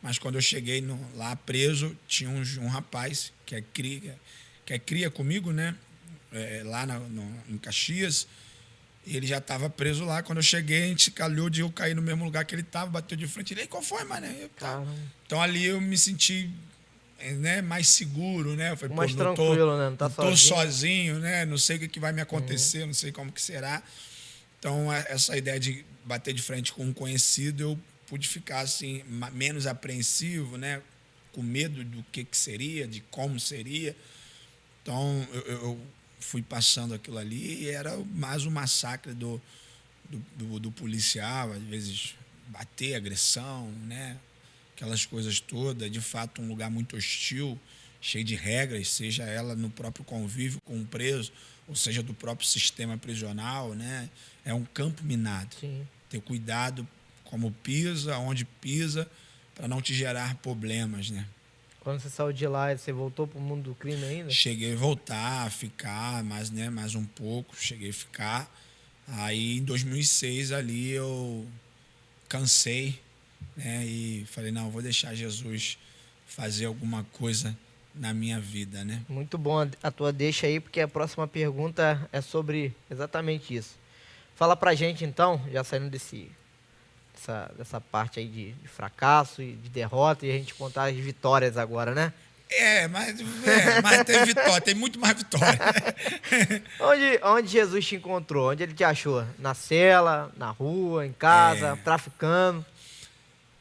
mas quando eu cheguei lá preso, tinha um rapaz que é cria comigo, né? Lá em Caxias. Ele já estava preso lá. Quando eu cheguei, a gente calhou de eu cair no mesmo lugar que ele estava, bateu de frente. Ele: qual foi, mané? Então ali eu me senti, né, mais seguro, né? Eu falei:
mais tranquilo, né? Não tá
sozinho. Tô sozinho, né? Não sei o que vai me acontecer, não sei como que será. Então, essa ideia de bater de frente com um conhecido, eu pude ficar assim, menos apreensivo, né? Com medo do que seria, de como seria. Então, eu fui passando aquilo ali e era mais um massacre do policial, às vezes bater, agressão, né? Aquelas coisas todas, de fato um lugar muito hostil, cheio de regras, seja ela no próprio convívio com o preso, ou seja do próprio sistema prisional, né? É um campo minado.
Sim.
Ter cuidado como pisa, onde pisa, para não te gerar problemas, né?
Quando você saiu de lá, você voltou pro mundo do crime ainda?
Cheguei a voltar, a ficar mais um pouco, cheguei a ficar. Aí, em 2006, ali eu cansei, né? E falei, não, vou deixar Jesus fazer alguma coisa na minha vida, né?
Muito bom a tua deixa aí, porque a próxima pergunta é sobre exatamente isso. Fala pra gente, então, já saindo dessa parte aí de fracasso e de derrota, e a gente contar as vitórias agora, né?
Mas tem vitória, tem muito mais vitória.
Onde Jesus te encontrou? Onde ele te achou? Na cela, na rua, em casa, traficando?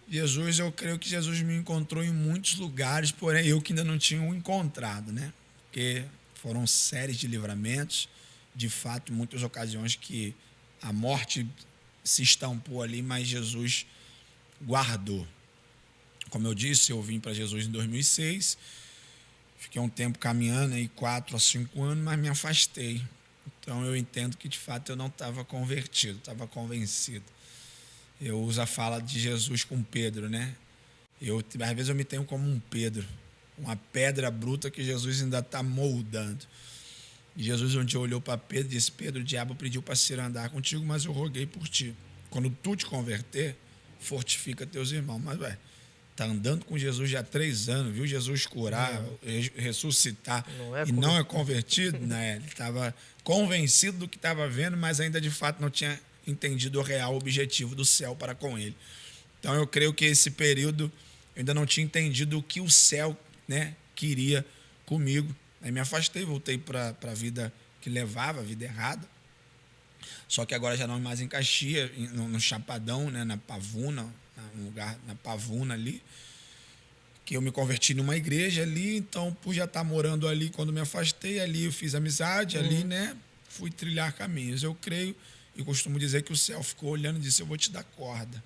Jesus, eu creio que Jesus me encontrou em muitos lugares, porém eu que ainda não tinha o encontrado, né? Porque foram séries de livramentos, de fato, em muitas ocasiões que a morte se estampou ali, mas Jesus guardou. Como eu disse, eu vim para Jesus em 2006, fiquei um tempo caminhando, aí 4 a 5 anos, mas me afastei. Então eu entendo que de fato eu não estava convertido, estava convencido. Eu uso a fala de Jesus com Pedro, né? Às vezes eu me tenho como um Pedro, uma pedra bruta que Jesus ainda está moldando. E Jesus um dia olhou para Pedro e disse, Pedro, o diabo pediu para se andar contigo, mas eu roguei por ti. Quando tu te converter, fortifica teus irmãos. Mas, tá andando com Jesus já há 3 anos, viu Jesus curar, ressuscitar, não é convertido, né? Ele estava convencido do que estava vendo, mas ainda de fato não tinha entendido o real objetivo do céu para com ele. Então eu creio que esse período eu ainda não tinha entendido o que o céu, né, queria comigo. Aí me afastei, voltei para a vida que levava, a vida errada. Só que agora já não mais em Caxias, no Chapadão, né, na Pavuna, um lugar na Pavuna ali, que eu me converti numa igreja ali, então por já estar morando ali, quando me afastei ali, eu fiz amizade ali, né, fui trilhar caminhos. Eu creio e costumo dizer que o céu ficou olhando e disse, eu vou te dar corda.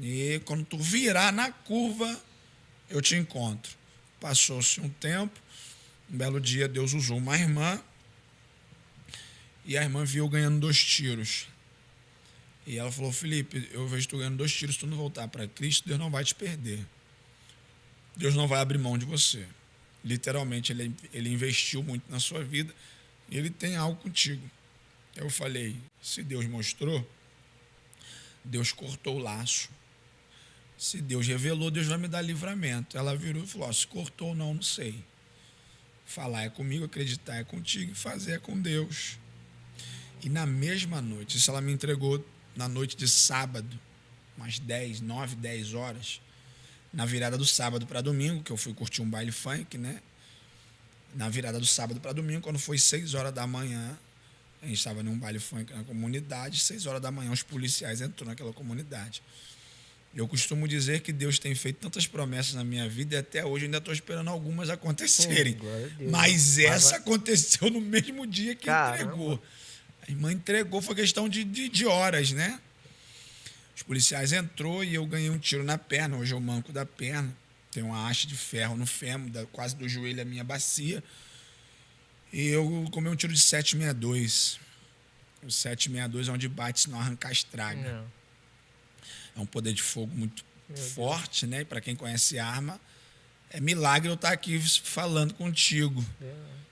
E quando tu virar na curva, eu te encontro. Passou-se um tempo, um belo dia Deus usou uma irmã, e a irmã viu eu ganhando 2 tiros. E ela falou, Felipe, eu vejo tu ganhando 2 tiros, se tu não voltar para Cristo, Deus não vai te perder. Deus não vai abrir mão de você. Literalmente, ele investiu muito na sua vida e ele tem algo contigo. Eu falei, se Deus mostrou, Deus cortou o laço. Se Deus revelou, Deus vai me dar livramento. Ela virou e falou, se cortou ou não, não sei. Falar é comigo, acreditar é contigo, fazer é com Deus. E na mesma noite, isso ela me entregou na noite de sábado, umas 9, 10 horas, na virada do sábado para domingo, que eu fui curtir um baile funk, né? Na virada do sábado para domingo, quando foi 6 horas da manhã, a gente estava num baile funk na comunidade, 6 horas da manhã os policiais entrou naquela comunidade. Eu costumo dizer que Deus tem feito tantas promessas na minha vida e até hoje ainda estou esperando algumas acontecerem. Mas essa aconteceu no mesmo dia que entregou. A irmã entregou, foi questão de horas, né? Os policiais entrou e eu ganhei um tiro na perna. Hoje eu manco da perna. Tem uma haste de ferro no fêmur, quase do joelho a minha bacia. E eu comei um tiro de 7,62. O 7,62 é onde bate, se não arrancar, estraga.
Não.
É um poder de fogo muito forte, né? Para quem conhece arma, é milagre eu estar aqui falando contigo.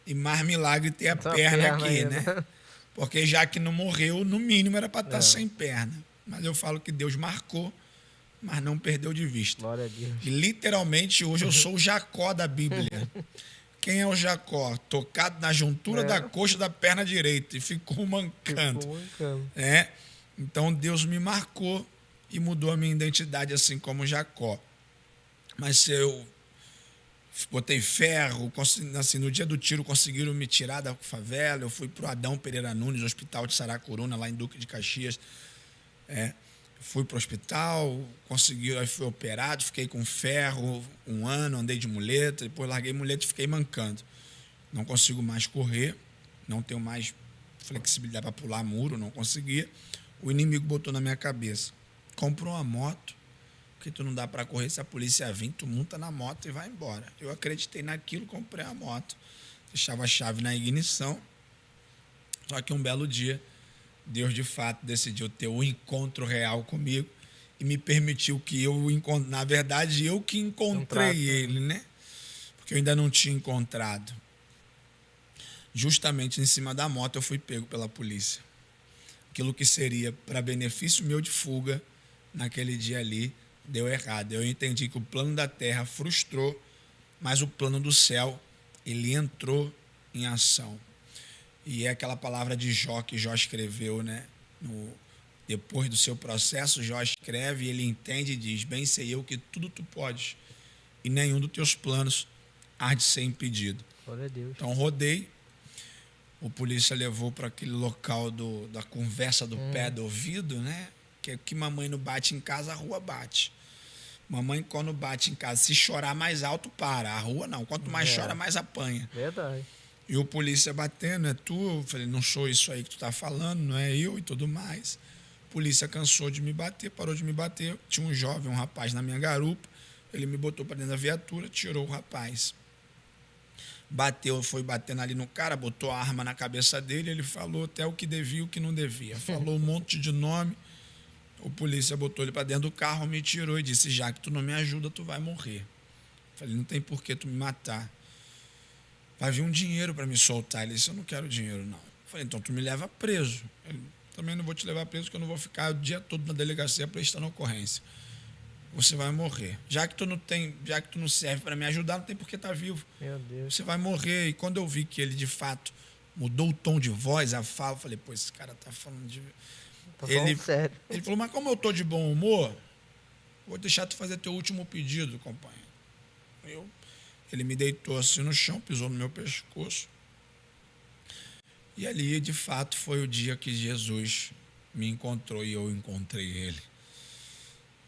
E mais milagre ter a perna aqui, né? Porque já que não morreu, no mínimo era para estar sem perna. Mas eu falo que Deus marcou, mas não perdeu de vista.
Glória a Deus.
E literalmente hoje eu sou o Jacó da Bíblia. Quem é o Jacó? Tocado na juntura da coxa da perna direita e ficou mancando. Então Deus me marcou e mudou a minha identidade, assim como Jacó. Mas se eu botei ferro, assim, no dia do tiro conseguiram me tirar da favela, eu fui para o Adão Pereira Nunes, hospital de Saracuruna, lá em Duque de Caxias. Fui para o hospital, aí fui operado, fiquei com ferro 1 ano, andei de muleta, depois larguei muleta e fiquei mancando. Não consigo mais correr, não tenho mais flexibilidade para pular muro, não conseguia. O inimigo botou na minha cabeça: compra uma moto, porque tu não dá para correr, se a polícia vir, tu monta na moto e vai embora. Eu acreditei naquilo, comprei a moto, deixava a chave na ignição. Só que um belo dia, Deus de fato decidiu ter um encontro real comigo e me permitiu que eu encontre. Na verdade, eu que encontrei ele, né? Porque eu ainda não tinha encontrado. Justamente em cima da moto eu fui pego pela polícia. Aquilo que seria para benefício meu de fuga, naquele dia ali, deu errado. Eu entendi que o plano da terra frustrou, mas o plano do céu, ele entrou em ação. E é aquela palavra de Jó que Jó escreveu, né? Depois do seu processo, Jó escreve e ele entende e diz: bem sei eu que tudo tu podes e nenhum dos teus planos há de ser impedido.
Glória a Deus.
Então rodei, o polícia levou para aquele local da conversa do pé do ouvido, né? Que mamãe não bate em casa, a rua bate. Mamãe, quando bate em casa, se chorar mais alto, para. A rua não. Quanto mais chora, mais apanha.
Verdade.
E o polícia batendo: é tu? Eu falei: não sou isso aí que tu tá falando, não é eu e tudo mais. A polícia cansou de me bater, parou de me bater. Tinha um jovem, um rapaz na minha garupa. Ele me botou para dentro da viatura, tirou o rapaz. Bateu, foi batendo ali no cara, botou a arma na cabeça dele. Ele falou até o que devia e o que não devia. Falou um monte de nome. O polícia botou ele para dentro do carro, me tirou e disse: já que tu não me ajuda, tu vai morrer. Eu falei: não tem por que tu me matar. Vai vir um dinheiro para me soltar. Ele disse: eu não quero dinheiro, não. Eu falei: então tu me leva preso. Ele: também não vou te levar preso, porque eu não vou ficar o dia todo na delegacia prestando ocorrência. Você vai morrer. Já que tu não serve para me ajudar, não tem por que estar vivo.
Meu Deus.
Você vai morrer. E quando eu vi que ele, de fato, mudou o tom de voz, a fala, eu falei: pô, esse cara tá falando de...
Tô falando sério.
Ele falou: mas como eu tô de bom humor, vou deixar tu fazer teu último pedido, companheiro. Ele me deitou assim no chão, pisou no meu pescoço. E ali, de fato, foi o dia que Jesus me encontrou e eu encontrei ele.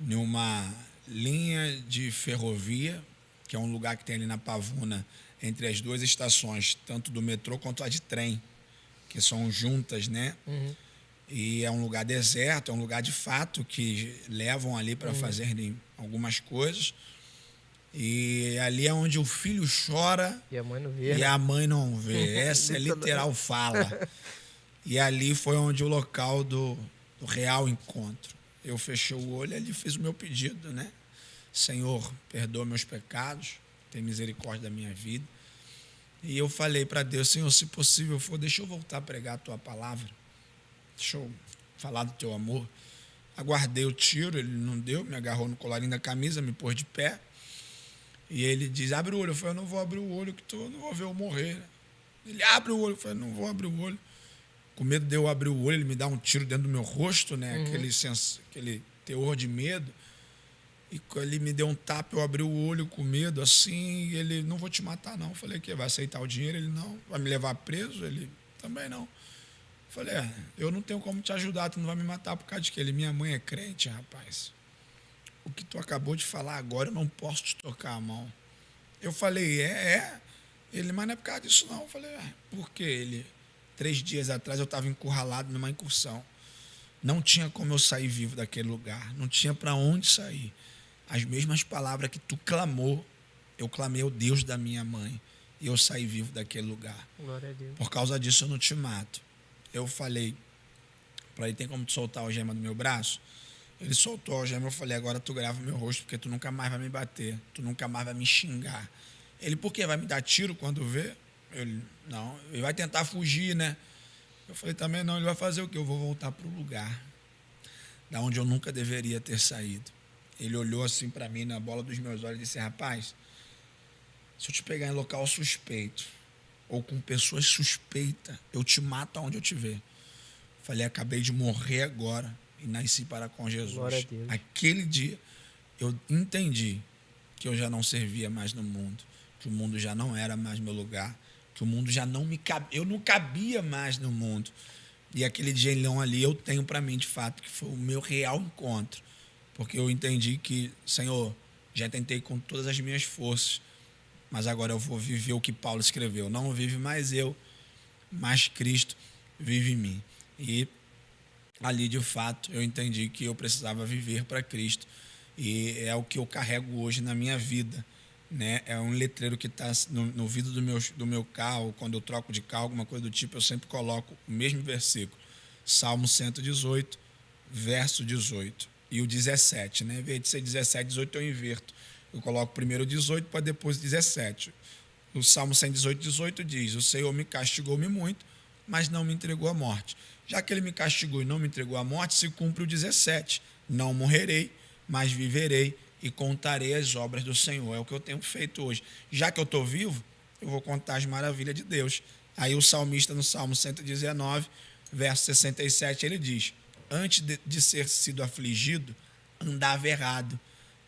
Numa linha de ferrovia, que é um lugar que tem ali na Pavuna, entre as duas estações, tanto do metrô quanto a de trem, que são juntas, né?
Uhum.
E é um lugar deserto, é um lugar de fato que levam ali para fazerem algumas coisas. E ali é onde o filho chora
E a mãe não vê.
e a mãe não vê. Essa é
Muito
literal fala. E ali foi onde o local do real encontro. Eu fechei o olho e ali fiz o meu pedido, né? Senhor, perdoa meus pecados, tem misericórdia da minha vida. E eu falei para Deus: Senhor, se possível for, deixa eu voltar a pregar a tua palavra. Deixa eu falar do teu amor. Aguardei o tiro, ele não deu, me agarrou no colarinho da camisa, me pôs de pé. E ele diz: abre o olho. Eu falei: eu não vou abrir o olho, que eu não vou ver eu morrer. Ele abre o olho. Eu falei: não vou abrir o olho. Com medo de eu abrir o olho, ele me dá um tiro dentro do meu rosto, né? Aquele teor de medo. E ele me deu um tapa, eu abri o olho com medo, assim, e ele: não vou te matar, não. Eu falei: que vai aceitar o dinheiro? Ele: não. Vai me levar preso? Ele: também não. Eu falei: eu não tenho como te ajudar, tu não vai me matar por causa de quê? Ele: minha mãe é crente, rapaz. O que tu acabou de falar agora, eu não posso te tocar a mão. Eu falei: Ele: mas não é por causa disso, não. Eu falei: por quê? Ele: 3 dias atrás eu estava encurralado numa incursão. Não tinha como eu sair vivo daquele lugar. Não tinha para onde sair. As mesmas palavras que tu clamou, eu clamei ao Deus da minha mãe. E eu saí vivo daquele lugar.
Glória a Deus.
Por causa disso eu não te mato. Eu falei para ele: tem como tu soltar a algema do meu braço? Ele soltou a algema. Eu falei: agora tu grava meu rosto, porque tu nunca mais vai me bater. Tu nunca mais vai me xingar. Ele: por quê? Vai me dar tiro quando vê? Ele: não. Ele vai tentar fugir, né? Eu falei: também não. Ele vai fazer o quê? Eu vou voltar para o lugar da onde eu nunca deveria ter saído. Ele olhou assim para mim na bola dos meus olhos e disse: rapaz, se eu te pegar em local suspeito ou com pessoas suspeitas, eu te mato aonde eu te ver. Falei: acabei de morrer agora e nasci para com Jesus.
Glória a Deus.
Aquele dia eu entendi que eu já não servia mais no mundo, que o mundo já não era mais meu lugar, que o mundo já não me cabia, eu não cabia mais no mundo. E aquele dia ali eu tenho para mim, de fato, que foi o meu real encontro, porque eu entendi que, Senhor, já tentei com todas as minhas forças, mas agora eu vou viver o que Paulo escreveu. Não vive mais eu, mas Cristo vive em mim. E ali, de fato, eu entendi que eu precisava viver para Cristo. E é o que eu carrego hoje na minha vida, né? É um letreiro que está no vidro do meu carro. Quando eu troco de carro, alguma coisa do tipo, eu sempre coloco o mesmo versículo. Salmo 118, verso 18. E o 17, né? Em vez de ser 17, 18, eu inverto. Eu coloco primeiro o 18 para depois o 17. O Salmo 118, 18 diz: o Senhor me castigou-me muito, mas não me entregou à morte. Já que ele me castigou e não me entregou à morte, se cumpre o 17. Não morrerei, mas viverei e contarei as obras do Senhor. É o que eu tenho feito hoje. Já que eu estou vivo, eu vou contar as maravilhas de Deus. Aí o salmista, no Salmo 119, verso 67, ele diz: antes de ser sido afligido, andava errado,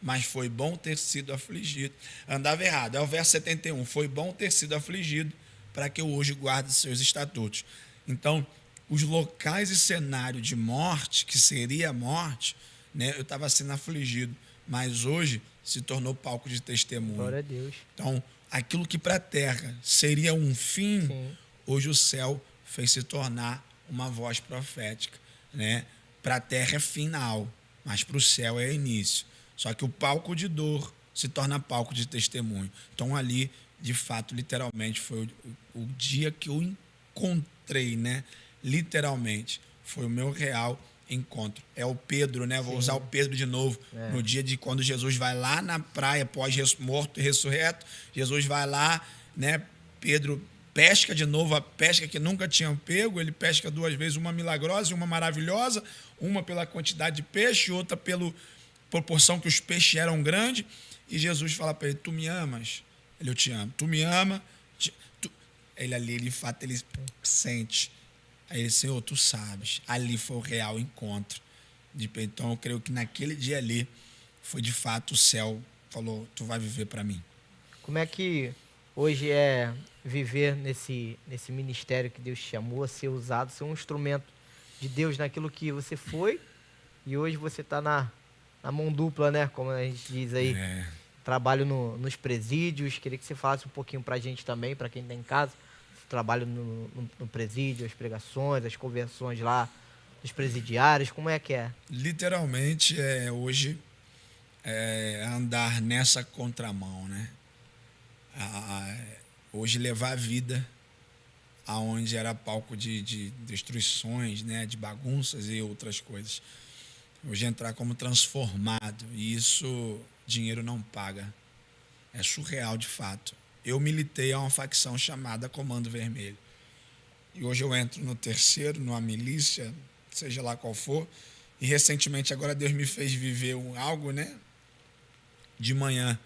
mas foi bom ter sido afligido. Andava errado. É o verso 71. Foi bom ter sido afligido para que eu hoje guarde seus estatutos. Então, os locais e cenário de morte, que seria a morte, né, eu estava sendo afligido, mas hoje se tornou palco de testemunho.
Glória a Deus.
Então, aquilo que para a terra seria um fim,
Sim.
hoje o céu fez se tornar uma voz profética, né? Para a terra é final, mas para o céu é início. Só que o palco de dor se torna palco de testemunho. Então, ali, de fato, literalmente, foi o dia que eu encontrei, né? Literalmente, foi o meu real encontro. É o Pedro, né? Vou usar o Pedro de novo. No dia de quando Jesus vai lá na praia, pós-morto e ressurreto, Jesus vai lá, né? Pedro pesca de novo a pesca que nunca tinham pego. Ele pesca 2 vezes, uma milagrosa e uma maravilhosa, uma pela quantidade de peixe, outra pela proporção que os peixes eram grandes. E Jesus fala para ele: tu me amas? Ele: eu te amo. Tu me ama? Ele ali, de fato, ele sente. Aí ele: Senhor, tu sabes. Ali foi o real encontro. Então, eu creio que naquele dia ali foi, de fato, o céu falou: tu vai viver para mim.
Como é que hoje é viver nesse ministério que Deus te chamou a ser usado, ser um instrumento de Deus naquilo que você foi, e hoje você está na mão dupla, né? Como a gente diz aí. Trabalho nos presídios. Queria que você falasse um pouquinho para a gente também, para quem está em casa. Trabalho no presídio, as pregações, as conversões lá dos presidiários, como é que é?
Literalmente, hoje, andar nessa contramão, né? Hoje, levar a vida aonde era palco de destruições, né? De bagunças e outras coisas. Hoje, entrar como transformado, e isso dinheiro não paga. É surreal, de fato. Eu militei a uma facção chamada Comando Vermelho. E hoje eu entro no terceiro, numa milícia, seja lá qual for. E recentemente agora Deus me fez viver algo, né? De manhã,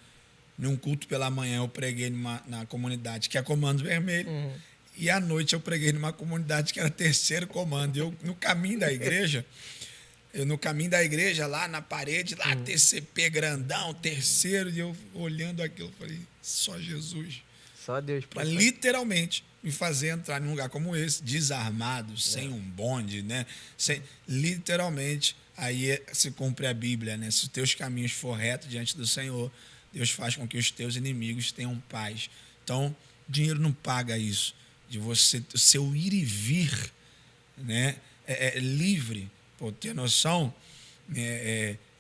num culto pela manhã, eu preguei na comunidade que é Comando Vermelho. E à noite eu preguei numa comunidade que era Terceiro Comando. E eu, no caminho da igreja, lá na parede, lá TCP grandão, terceiro, e eu olhando aquilo, falei: só Jesus.
Só Deus.
Para literalmente me fazer entrar num lugar como esse, desarmado, sem um bonde, né? Literalmente, aí se cumpre a Bíblia, né? Se os teus caminhos for retos diante do Senhor, Deus faz com que os teus inimigos tenham paz. Então, dinheiro não paga isso. De você, o seu ir e vir, né? É livre. Pô, ter noção,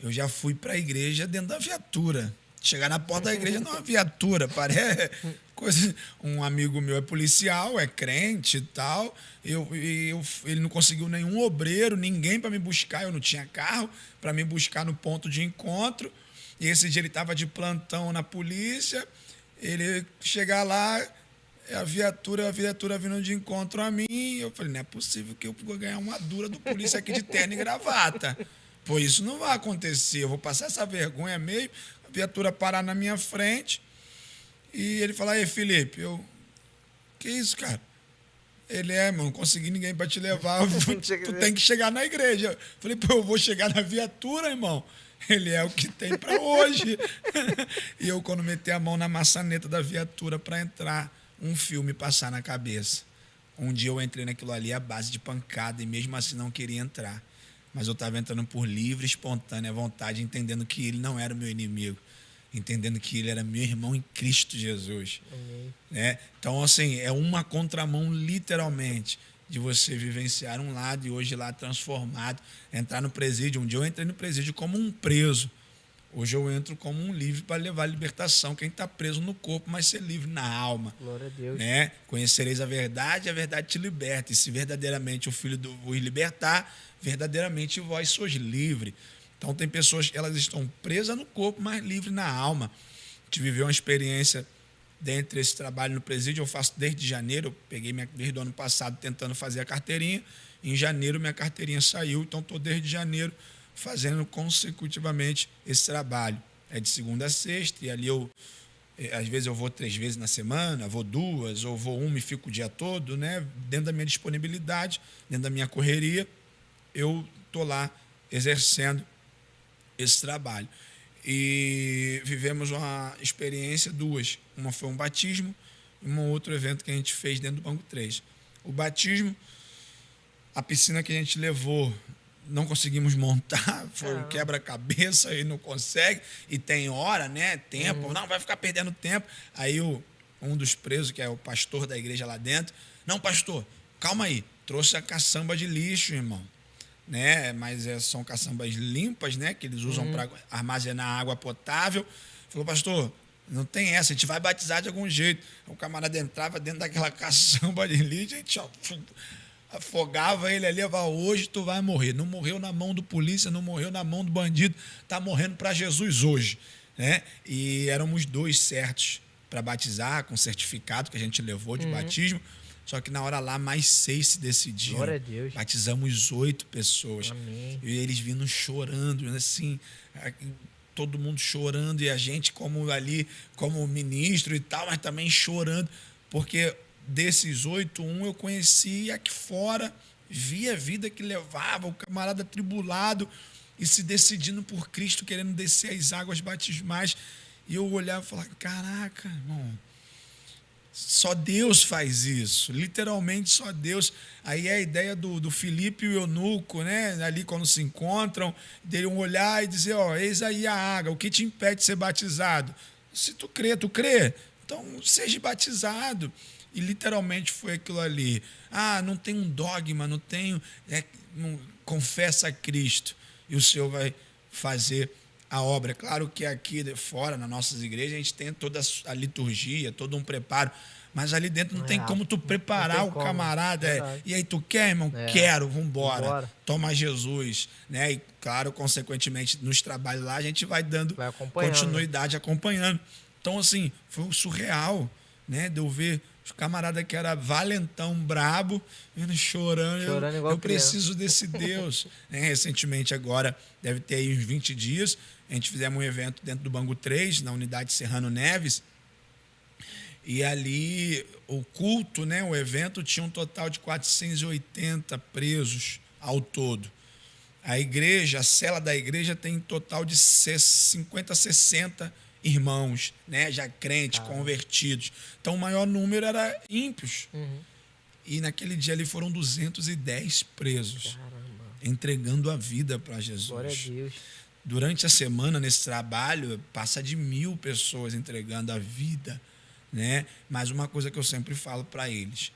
eu já fui para a igreja dentro da viatura. Chegar na porta da igreja numa viatura, parece coisa. Um amigo meu é policial, é crente e tal. Ele não conseguiu nenhum obreiro, ninguém para me buscar. Eu não tinha carro para me buscar no ponto de encontro. E esse dia ele estava de plantão na polícia. Ele chegar lá, a viatura vindo de encontro a mim. Eu falei: não é possível que eu vou ganhar uma dura do polícia aqui de terno e gravata. Pô, isso não vai acontecer. Eu vou passar essa vergonha mesmo. A viatura parar na minha frente. E ele fala: ei, Felipe, que isso, cara? Ele: irmão, não consegui ninguém para te levar. Tu tem que chegar na igreja. Eu falei: pô, eu vou chegar na viatura, irmão. Ele: é o que tem para hoje. E eu, quando meti a mão na maçaneta da viatura para entrar, um filme passar na cabeça. Um dia eu entrei naquilo ali à base de pancada e mesmo assim não queria entrar. Mas eu estava entrando por livre, espontânea vontade, entendendo que ele não era o meu inimigo. entendendo que ele era meu irmão em Cristo Jesus.
Amém.
Né? Então, assim, é uma contramão, literalmente, de você vivenciar um lado e hoje lá transformado, entrar no presídio. Um dia eu entrei no presídio como um preso. Hoje eu entro como um livre para levar a libertação. Quem está preso no corpo, mas ser livre na alma.
Glória a Deus.
Né? Conhecereis a verdade te liberta. E se verdadeiramente o Filho vos libertar, verdadeiramente vós sois livre. Então tem pessoas que elas estão presas no corpo, mas livres na alma. A gente viveu uma experiência dentro desse trabalho no presídio. Eu faço desde janeiro. Eu peguei desde o ano passado tentando fazer a carteirinha. Em janeiro minha carteirinha saiu. Então estou desde janeiro fazendo consecutivamente esse trabalho. É de segunda a sexta, e ali às vezes eu vou 3 vezes na semana, vou 2, ou vou 1 e fico o dia todo, né? Dentro da minha disponibilidade, dentro da minha correria, eu estou lá exercendo esse trabalho. E vivemos uma experiência, 2. Uma foi um batismo e um outro evento que a gente fez dentro do Banco 3. O batismo, a piscina que a gente levou, não conseguimos montar, foi um quebra-cabeça e não consegue, e tem hora, né? Tempo, não, vai ficar perdendo tempo. Aí um dos presos, que é o pastor da igreja lá dentro, não, pastor, calma aí, trouxe a caçamba de lixo, irmão. Né? Mas são caçambas limpas, né? Que eles usam para armazenar água potável. Falou, pastor, não tem essa, a gente vai batizar de algum jeito. O camarada entrava dentro daquela caçamba de lixo, a gente afogava ele ali, falava, hoje tu vai morrer. Não morreu na mão do polícia, não morreu na mão do bandido, está morrendo para Jesus hoje. Né? E éramos 2 certos para batizar, com certificado que a gente levou de batismo, só que na hora lá mais 6 se decidiram.
Glória a Deus.
Batizamos 8 pessoas.
Amém.
E eles vindo chorando, assim, todo mundo chorando, e a gente como ali, como ministro e tal, mas também chorando, porque desses 8, eu conheci aqui fora, vi a vida que levava, o camarada tribulado e se decidindo por Cristo, querendo descer as águas batismais. E eu olhava e falava, caraca, irmão, só Deus faz isso, literalmente só Deus. Aí é a ideia do Filipe e o eunuco, né? Ali quando se encontram, dele olhar e dizer, eis aí a água, o que te impede de ser batizado? Se tu crê, então seja batizado. E literalmente foi aquilo ali. Não tem um dogma, não tenho. Confessa a Cristo. E o Senhor vai fazer a obra. É claro que aqui fora, nas nossas igrejas, a gente tem toda a liturgia, todo um preparo. Mas ali dentro não tem como tu preparar o camarada. E aí, tu quer, irmão? Quero, vambora. Toma Jesus. Né? E, claro, consequentemente, nos trabalhos lá, a gente vai dando continuidade, acompanhando. Então, assim, foi surreal, né? De eu ver os camaradas que era valentão, brabo, chorando. Eu preciso desse Deus. Recentemente, agora, deve ter aí uns 20 dias, a gente fizemos um evento dentro do Bangu 3, na unidade Serrano Neves, e ali o culto, né, o evento, tinha um total de 480 presos ao todo. A igreja, a cela da igreja tem um total de 50, 60 irmãos, né, já crentes, convertidos. Então, o maior número era ímpios. E naquele dia ali foram 210 presos.
Caramba.
Entregando a vida para Jesus.
Glória a Deus.
Durante a semana, nesse trabalho, passa de 1000 pessoas entregando a vida. Né? Mas uma coisa que eu sempre falo para eles,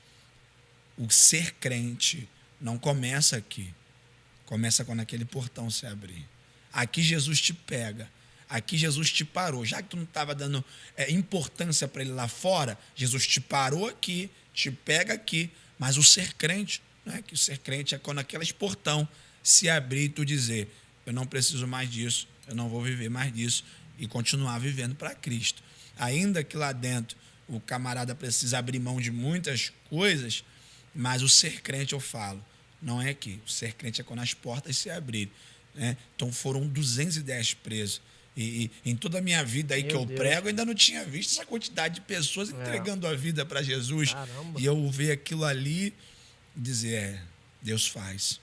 o ser crente não começa aqui. Começa quando aquele portão se abrir. Aqui Jesus te pega. Aqui Jesus te parou. Já que tu não estava dando importância para ele lá fora, Jesus te parou aqui, te pega aqui. Mas o ser crente, né? Que o ser crente é quando aqueles portão se abrir e tu dizer, eu não preciso mais disso, eu não vou viver mais disso, e continuar vivendo para Cristo. Ainda que lá dentro o camarada precisa abrir mão de muitas coisas, mas o ser crente, eu falo, não é aqui. O ser crente é quando as portas se abrirem. Né? Então foram 210 presos. E em toda a minha vida aí que eu prego, eu ainda não tinha visto essa quantidade de pessoas entregando a vida para Jesus.
Caramba.
E eu ver aquilo ali e dizer, Deus faz.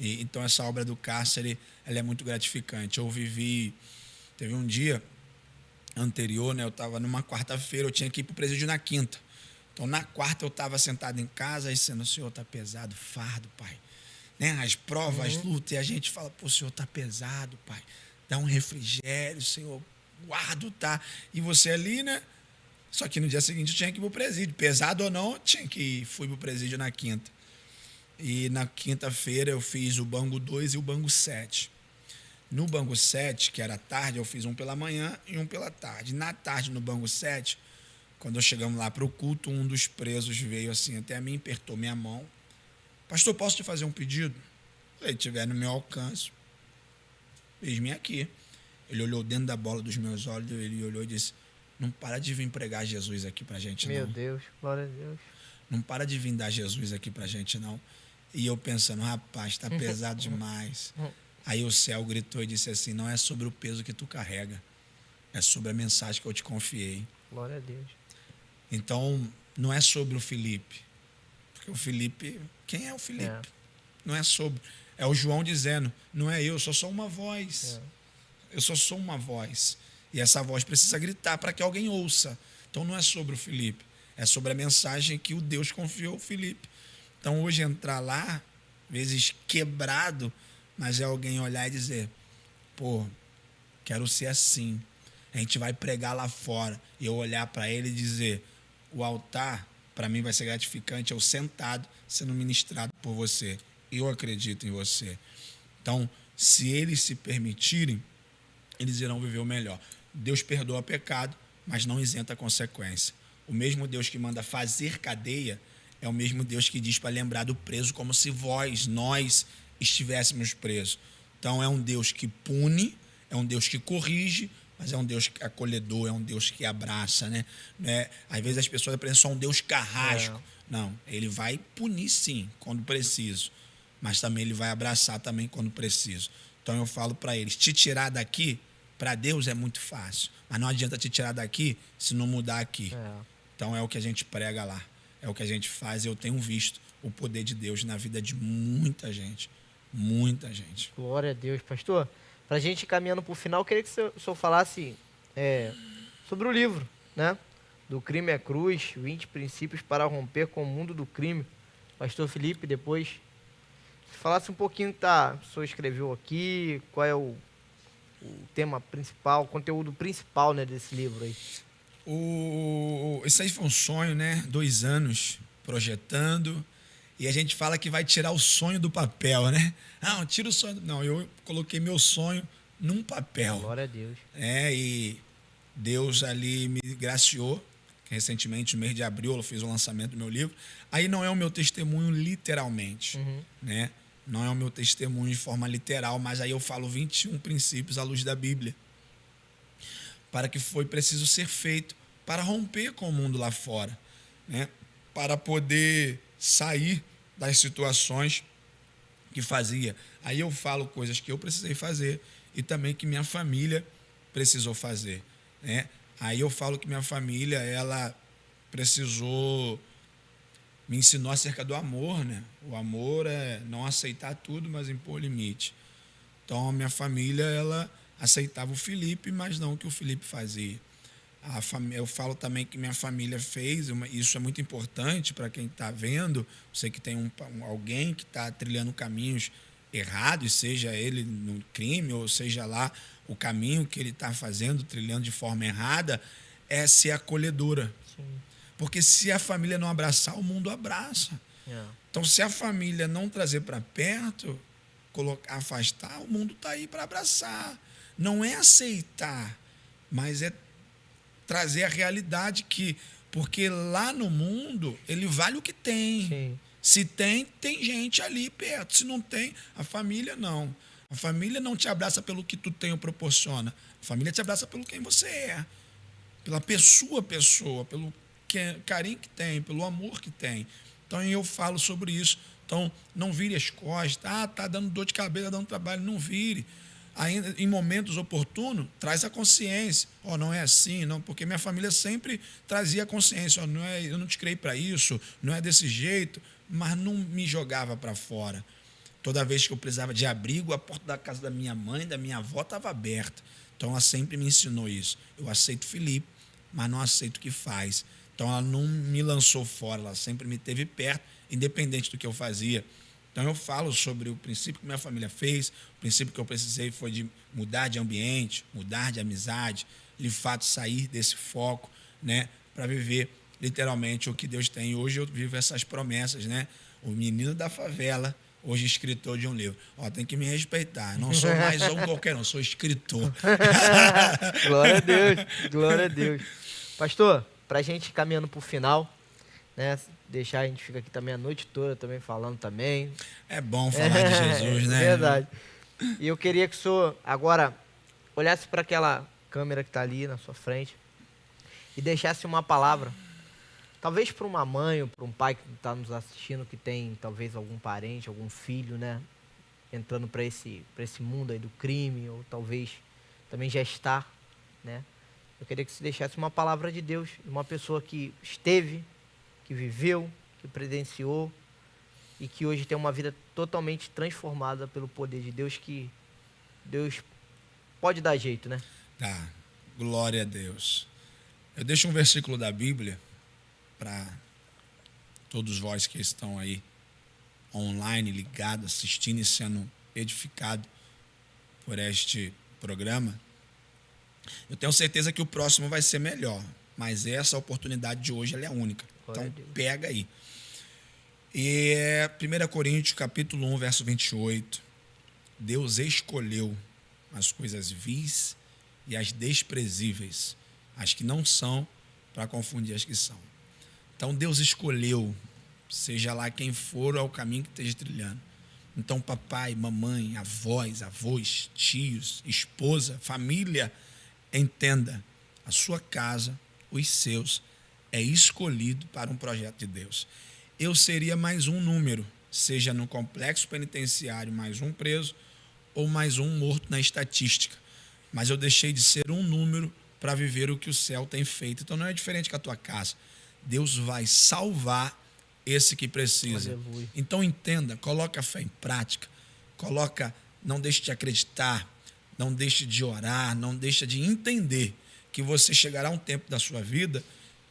Então essa obra do cárcere, ela é muito gratificante. Eu vivi, teve um dia anterior, né, eu estava numa quarta-feira, eu tinha que ir para o presídio na quinta. Então na quarta eu estava sentado em casa, dizendo, o Senhor está pesado, fardo, Pai. Né? As provas, as lutas, e a gente fala, pô, o Senhor está pesado, Pai. Dá um refrigério, Senhor, o árduo tá. E você ali, né? Só que no dia seguinte eu tinha que ir pro presídio. Pesado ou não, eu tinha que ir. Fui pro presídio na quinta. E na quinta-feira eu fiz o bango 2 e o bango 7. No bango 7, que era tarde, eu fiz um pela manhã e um pela tarde. Na tarde, no bango 7, quando nós chegamos lá para o culto, um dos presos veio assim até mim, apertou minha mão. Pastor, posso te fazer um pedido? Se tiver no meu alcance, eis-me aqui. Ele olhou dentro da bola dos meus olhos, ele olhou e disse, não para de vir pregar Jesus aqui pra gente, não.
Meu Deus, glória a Deus.
Não para de vir dar Jesus aqui pra gente, não. E eu pensando, rapaz, tá pesado demais. Aí o céu gritou e disse assim, não é sobre o peso que tu carrega, é sobre a mensagem que eu te confiei.
Glória a Deus.
Então, não é sobre o Felipe. Porque o Felipe, quem é o Felipe?
É.
Não é sobre. É o João dizendo, não é eu sou só uma voz.
É.
Eu só sou uma voz. E essa voz precisa gritar para que alguém ouça. Então, não é sobre o Felipe. É sobre a mensagem que o Deus confiou ao Felipe. Então, hoje entrar lá, às vezes quebrado, mas é alguém olhar e dizer, pô, quero ser assim. A gente vai pregar lá fora. E eu olhar para ele e dizer, o altar, para mim, vai ser gratificante, eu sentado, sendo ministrado por você. Eu acredito em você. Então, se eles se permitirem, eles irão viver o melhor. Deus perdoa pecado, mas não isenta a consequência. O mesmo Deus que manda fazer cadeia é o mesmo Deus que diz para lembrar do preso como se nós estivéssemos presos. Então, é um Deus que pune, é um Deus que corrige, mas é um Deus acolhedor, é um Deus que abraça, né? Às vezes as pessoas aprendem só um Deus carrasco.
É.
Não, ele vai punir sim, quando preciso, mas também ele vai abraçar também quando preciso. Então eu falo para eles, te tirar daqui, para Deus é muito fácil, mas não adianta te tirar daqui se não mudar aqui.
É.
Então é o que a gente prega lá, é o que a gente faz, eu tenho visto o poder de Deus na vida de muita gente. Muita gente.
Glória a Deus, pastor. Para a gente ir caminhando para o final, eu queria que o senhor falasse sobre o livro, né? Do Crime é Cruz, 20 princípios para romper com o mundo do crime. Pastor Felipe, depois, se falasse um pouquinho que o senhor escreveu aqui, qual é o tema principal, o conteúdo principal, né, desse livro aí.
Esse aí foi um sonho, né? 2 anos projetando. E a gente fala que vai tirar o sonho do papel, né? Não, tira o sonho. Não, eu coloquei meu sonho num papel.
Glória a Deus.
E Deus ali me graciou. Recentemente, no mês de abril, eu fiz o lançamento do meu livro. Aí não é o meu testemunho literalmente, né? Não é o meu testemunho de forma literal, mas aí eu falo 21 princípios à luz da Bíblia. Para que foi preciso ser feito para romper com o mundo lá fora, né? Para poder sair das situações que fazia. Aí eu falo coisas que eu precisei fazer e também que minha família precisou fazer, né? Aí eu falo que minha família, ela precisou, me ensinou acerca do amor, né? O amor é não aceitar tudo, mas impor limite. Então, a minha família, ela aceitava o Felipe, mas não o que o Felipe fazia. Eu falo também que minha família fez, isso é muito importante para quem está vendo, sei que tem alguém que está trilhando caminhos errados, seja ele no crime ou seja lá o caminho que ele está fazendo, trilhando de forma errada, é ser acolhedora.
Sim.
Porque se a família não abraçar, o mundo abraça. Então, se a família não trazer para perto, afastar, o mundo está aí para abraçar. Não é aceitar, mas é trazer a realidade porque lá no mundo, ele vale o que tem.
Sim.
Se tem, tem gente ali perto. Se não tem, a família não. A família não te abraça pelo que tu tem ou proporciona. A família te abraça pelo quem você é. Pela pessoa, pelo carinho que tem, pelo amor que tem. Então, eu falo sobre isso. Então, não vire as costas. Tá dando dor de cabeça, dando trabalho. Não vire. Ainda, em momentos oportunos, traz a consciência. Não é assim, não, porque minha família sempre trazia a consciência. Eu não te criei para isso, não é desse jeito, mas não me jogava para fora. Toda vez que eu precisava de abrigo, a porta da casa da minha mãe, da minha avó, estava aberta. Então, ela sempre me ensinou isso. Eu aceito Felipe, mas não aceito o que faz. Então, ela não me lançou fora, ela sempre me teve perto, independente do que eu fazia. Então, eu falo sobre o princípio que minha família fez, o princípio que eu precisei foi de mudar de ambiente, mudar de amizade, de fato sair desse foco, né, para viver literalmente o que Deus tem. Hoje eu vivo essas promessas, né? O menino da favela, hoje escritor de um livro. Ó, tem que me respeitar. Não sou mais um qualquer um, sou escritor.
Glória a Deus, glória a Deus. Pastor, pra gente ir caminhando pro final, né? Deixar, a gente fica aqui também a noite toda também falando também.
É bom falar de Jesus, né?
Verdade. E eu queria que o senhor agora olhasse para aquela câmera que está ali na sua frente e deixasse uma palavra, talvez para uma mãe ou para um pai que está nos assistindo, que tem talvez algum parente, algum filho, né, entrando para esse mundo aí do crime, ou talvez também já está, né? Eu queria que você deixasse uma palavra de Deus, de uma pessoa que esteve, que viveu, que presenciou e que hoje tem uma vida totalmente transformada pelo poder de Deus, que Deus pode dar jeito, né?
Tá, glória a Deus. Eu deixo um versículo da Bíblia para todos vós que estão aí online, ligados, assistindo e sendo edificados por este programa. Eu tenho certeza que o próximo vai ser melhor, mas essa oportunidade de hoje ela é única. Então pega aí. E 1 Coríntios capítulo 1, verso 28. Deus escolheu as coisas vis e as desprezíveis, as que não são, para confundir as que são. Então Deus escolheu, seja lá quem for ao caminho que esteja trilhando. Então papai, mamãe, avós, tios, esposa, família, entenda, a sua casa, os seus, é escolhido para um projeto de Deus. Eu seria mais um número, seja no complexo penitenciário mais um preso ou mais um morto na estatística. Mas eu deixei de ser um número para viver o que o céu tem feito. Então não é diferente com a tua casa. Deus vai salvar esse que precisa.
Aleluia.
Então entenda, coloca a fé em prática, não deixe de acreditar, não deixe de orar, não deixe de entender que você chegará um tempo da sua vida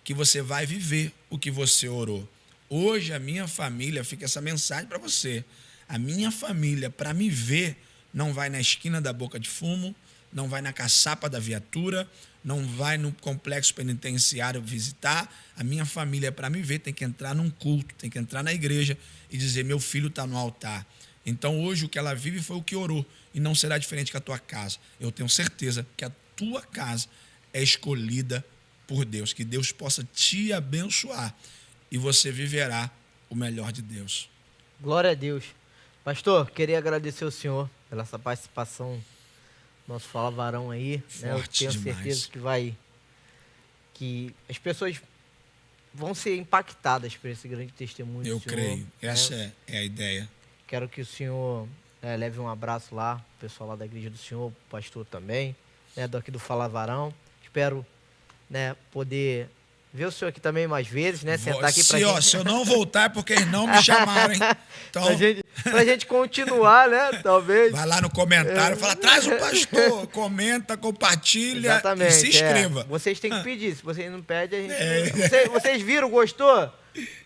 que você vai viver o que você orou. Hoje a minha família, fica essa mensagem para você, a minha família, para me ver, não vai na esquina da boca de fumo, não vai na caçapa da viatura, não vai no complexo penitenciário visitar. A minha família, para me ver, tem que entrar num culto, tem que entrar na igreja e dizer, meu filho está no altar. Então hoje o que ela vive foi o que orou, e não será diferente com a tua casa. Eu tenho certeza que a tua casa é escolhida por Deus, que Deus possa te abençoar e você viverá o melhor de Deus.
Glória a Deus. Pastor, queria agradecer ao senhor pela essa participação no nosso Fala Varão aí. Né? Eu tenho
demais.
certeza que as pessoas vão ser impactadas por esse grande testemunho do
Eu
senhor.
creio.
Né?
Essa é a ideia.
Quero que o senhor leve um abraço lá, o pessoal lá da igreja do senhor, o pastor também, né, daqui do Fala Varão. Espero, né, poder ver o senhor aqui também mais vezes, né? Sentar aqui pra gente.
Se eu não voltar é porque eles não me chamaram, hein? Então,
pra gente continuar, né? Talvez.
vai lá no comentário, fala, traz o pastor, comenta, compartilha.
Exatamente,
e se inscreva.
Vocês têm que pedir, se vocês não pedem, a gente... Vocês viram, gostou?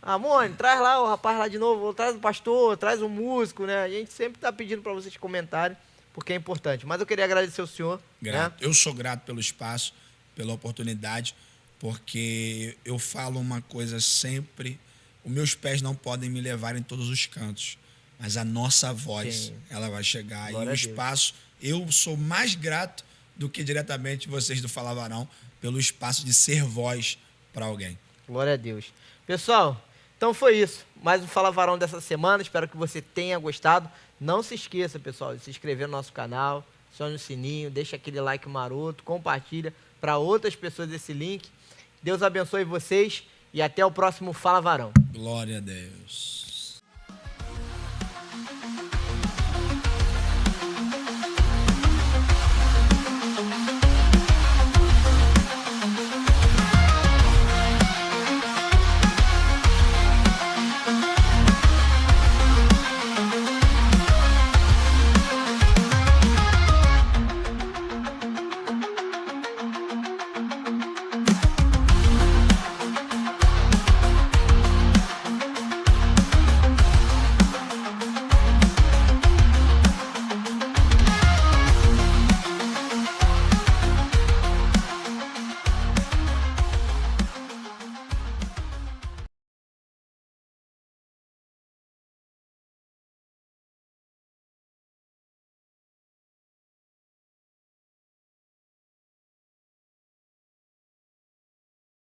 Amor, traz lá o rapaz lá de novo, traz o pastor, traz o músico, né? A gente sempre tá pedindo para vocês comentarem, porque é importante. Mas eu queria agradecer ao senhor.
Grato.
Né?
Eu sou grato pelo espaço, pela oportunidade, porque eu falo uma coisa sempre, os meus pés não podem me levar em todos os cantos, mas a nossa voz,
Sim.
ela vai chegar.
Glória
e
a
o
Deus.
espaço, eu sou mais grato do que diretamente vocês do Fala Varão, pelo espaço de ser voz para alguém.
Glória a Deus. Pessoal, então foi isso. Mais um Fala Varão dessa semana. Espero que você tenha gostado. Não se esqueça, pessoal, de se inscrever no nosso canal, acione o sininho, deixa aquele like maroto, compartilha para outras pessoas esse link. Deus abençoe vocês e até o próximo Fala Varão.
Glória a Deus.